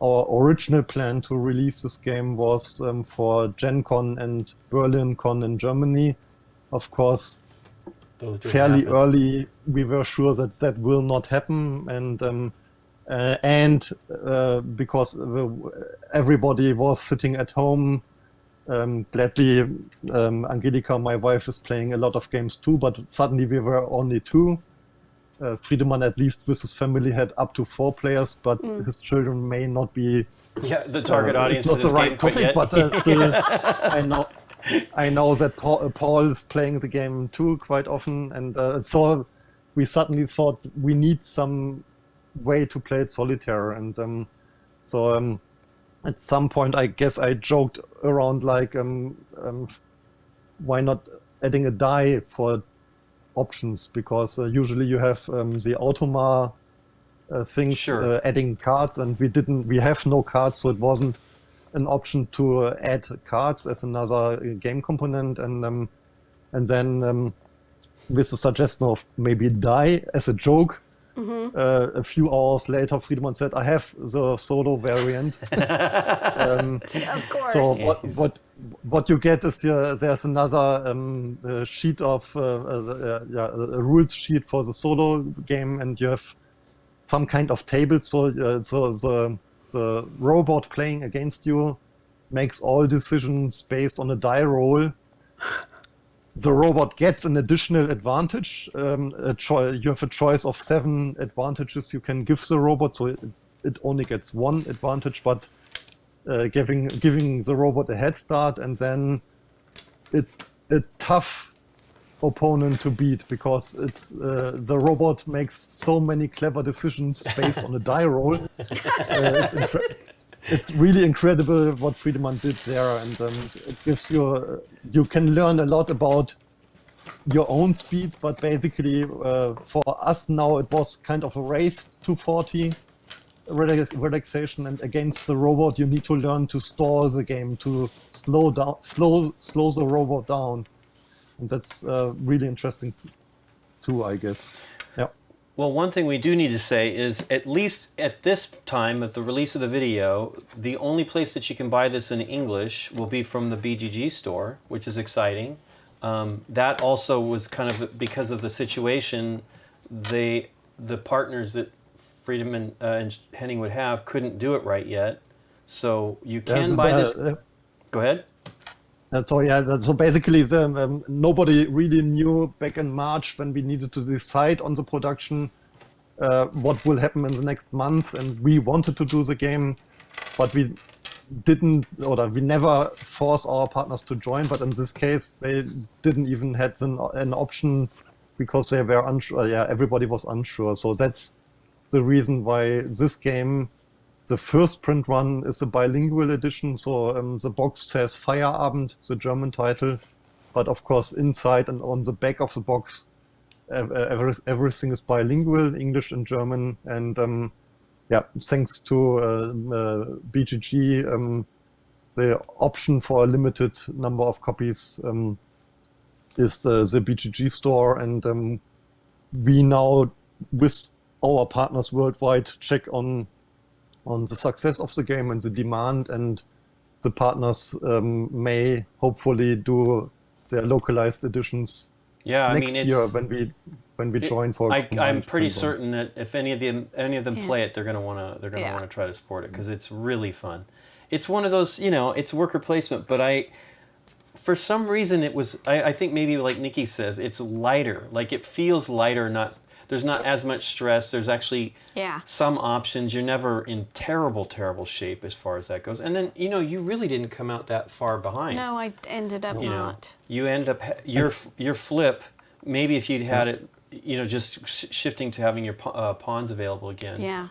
our original plan to release this game was for Gen Con and Berlin Con in Germany. Of course, Those didn't fairly happen. early, we were sure that will not happen, and because everybody was sitting at home, gladly, Angelika, my wife, is playing a lot of games too, but suddenly we were only two. Friedemann, at least with his family, had up to 4 players, but his children may not be Yeah, the target audience it's not for the this game right quite topic, yet. but still, I know that Paul is playing the game too quite often, and so we suddenly thought we need some way to play it solitaire, and so at some point, I guess I joked around like, why not adding a die for options, because usually you have the Automa things Sure. adding cards, and we have no cards, so it wasn't an option to add cards as another game component, and then with the suggestion of maybe die as a joke. A few hours later, Friedemann said, "I have the solo variant." Of course. So what you get is there's another sheet of a rules sheet for the solo game, and you have some kind of table. So the robot playing against you makes all decisions based on a die roll. The robot gets an additional advantage. You have a choice of 7 advantages you can give the robot, so it only gets 1 advantage, but giving the robot a head start, and then it's a tough opponent to beat, because it's the robot makes so many clever decisions based on a die roll. It's really incredible what Friedemann did there, and it gives you can learn a lot about your own speed, but basically for us now it was kind of a race to 40 relaxation, and against the robot you need to learn to stall the game, to slow the robot down, and that's really interesting too, I guess. Yeah. Well, one thing we do need to say is, at least at this time of the release of the video, the only place that you can buy this in English will be from the BGG store, which is exciting. That also was kind of because of the situation. The partners that Friedemann and Henning would have couldn't do it right yet, so you can buy this. Go ahead. So basically, nobody really knew back in March, when we needed to decide on the production, what will happen in the next month, and we wanted to do the game, but we never force our partners to join. But in this case, they didn't even have an option, because they were unsure. Yeah, everybody was unsure. So that's the reason why this game, the first print run, is a bilingual edition. So the box says Feierabend, the German title, but of course inside and on the back of the box, everything is bilingual, English and German. And thanks to BGG, the option for a limited number of copies is the BGG store, and we now, with our partners worldwide, check on the success of the game and the demand, and the partners may hopefully do their localized editions next year when we join for. I'm pretty certain that if any of them play it, they're gonna wanna try to support it, because it's really fun. It's one of those, it's worker placement, but for some reason it was, I think maybe like Nikki says, it's lighter. Like it feels lighter, there's not as much stress. There's actually some options. You're never in terrible shape as far as that goes. And then, you really didn't come out that far behind. No, I ended up not. You end up, your flip, maybe if you'd had it, just shifting to having your pawns available again. Yeah.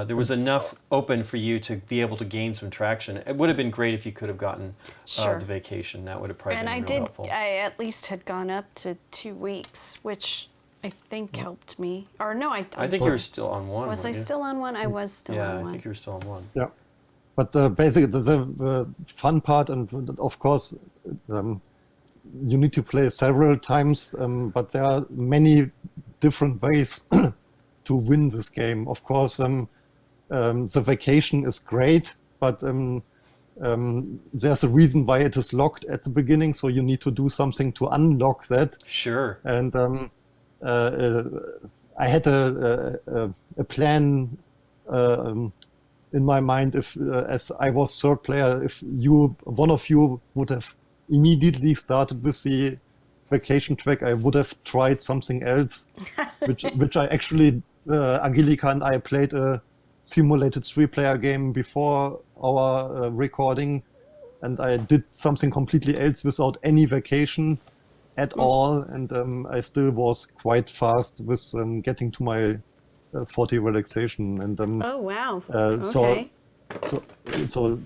There was enough open for you to be able to gain some traction. It would have been great if you could have gotten the vacation. That would have probably been real helpful. I at least had gone up to 2 weeks, which I think helped me. Or no, I think you were still on one. Was I still on one? I was still on one. Yeah, I think you were still on one. Yeah. But basically, the fun part, and of course, you need to play several times, but there are many different ways to win this game. Of course, the vacation is great, but there's a reason why it is locked at the beginning, so you need to do something to unlock that. Sure. And I had a plan in my mind. If as I was third player, if one of you would have immediately started with the vacation track, I would have tried something else, which I actually, Angelika and I played a simulated 3-player game before our recording, and I did something completely else without any vacation at all, and I still was quite fast with getting to my 40 relaxation. And oh wow! Okay. So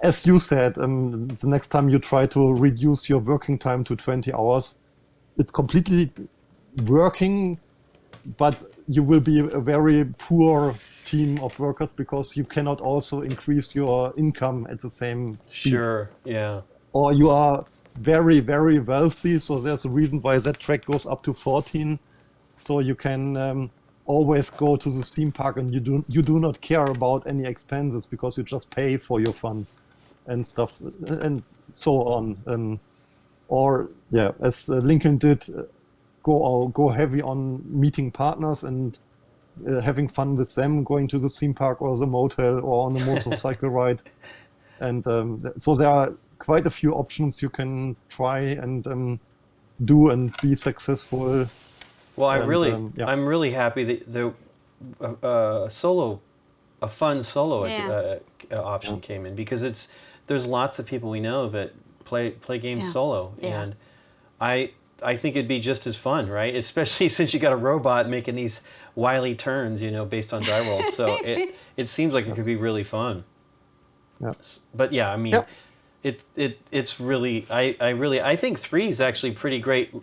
as you said, the next time you try to reduce your working time to 20 hours, it's completely working, but you will be a very poor team of workers because you cannot also increase your income at the same speed. Sure, yeah. Or you are very, very wealthy, so there's a reason why that track goes up to 14. So you can always go to the theme park, and you do not care about any expenses because you just pay for your fun and stuff and so on. Or as Lincoln did, go heavy on meeting partners and having fun with them, going to the theme park or the motel or on a motorcycle ride. And so there are quite a few options you can try and do and be successful. Well, I'm really happy that the a fun solo option came in, because there's lots of people we know that play games solo, and I think it'd be just as fun, right? Especially since you got a robot making these wily turns, based on die rolls. So it seems like it could be really fun. Yeah. But yeah, I mean, it's really I think 3 is actually pretty great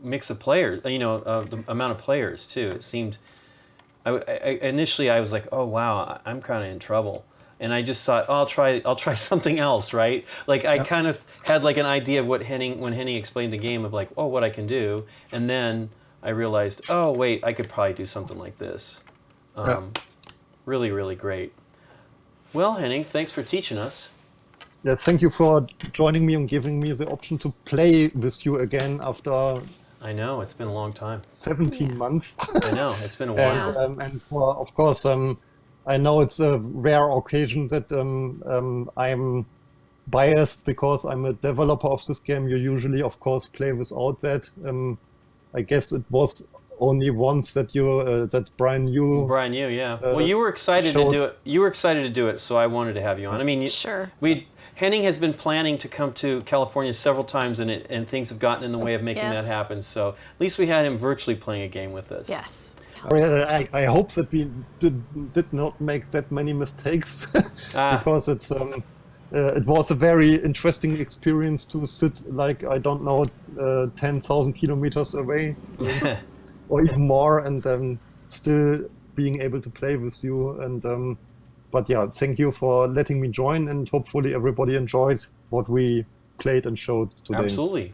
mix of players. The amount of players too. It seemed. Initially I was like, oh wow, I'm kind of in trouble. And I just thought, I'll try something else, right? Like I kind of had like an idea of when Henning explained the game of like, oh, what I can do, and then I realized, oh wait, I could probably do something like this. Really, really great. Well, Henning, thanks for teaching us. Yeah, thank you for joining me and giving me the option to play with you again after. I know, it's been a long time. 17 months. I know, it's been a while. And of course, I know it's a rare occasion that I'm biased because I'm a developer of this game. You usually, of course, play without that. I guess it was only once that Brian, yeah. Well, you were excited to do it. You were excited to do it, so I wanted to have you on. I mean, sure. Henning has been planning to come to California several times, and things have gotten in the way of making that happen. So at least we had him virtually playing a game with us. Yes. I hope that we did not make that many mistakes because it was a very interesting experience to sit like, I don't know, 10,000 kilometers away or even more, and still being able to play with you. And but yeah, thank you for letting me join, and hopefully everybody enjoyed what we played and showed today. Absolutely.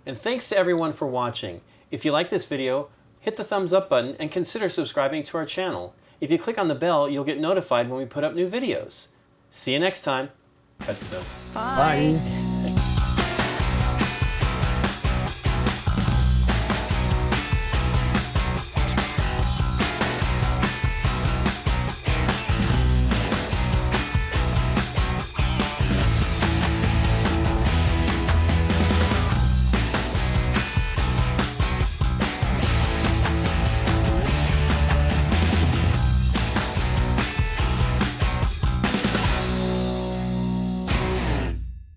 And thanks to everyone for watching. If you like this video, hit the thumbs up button and consider subscribing to our channel. If you click on the bell, you'll get notified when we put up new videos. See you next time. Cut to them. Bye. Bye.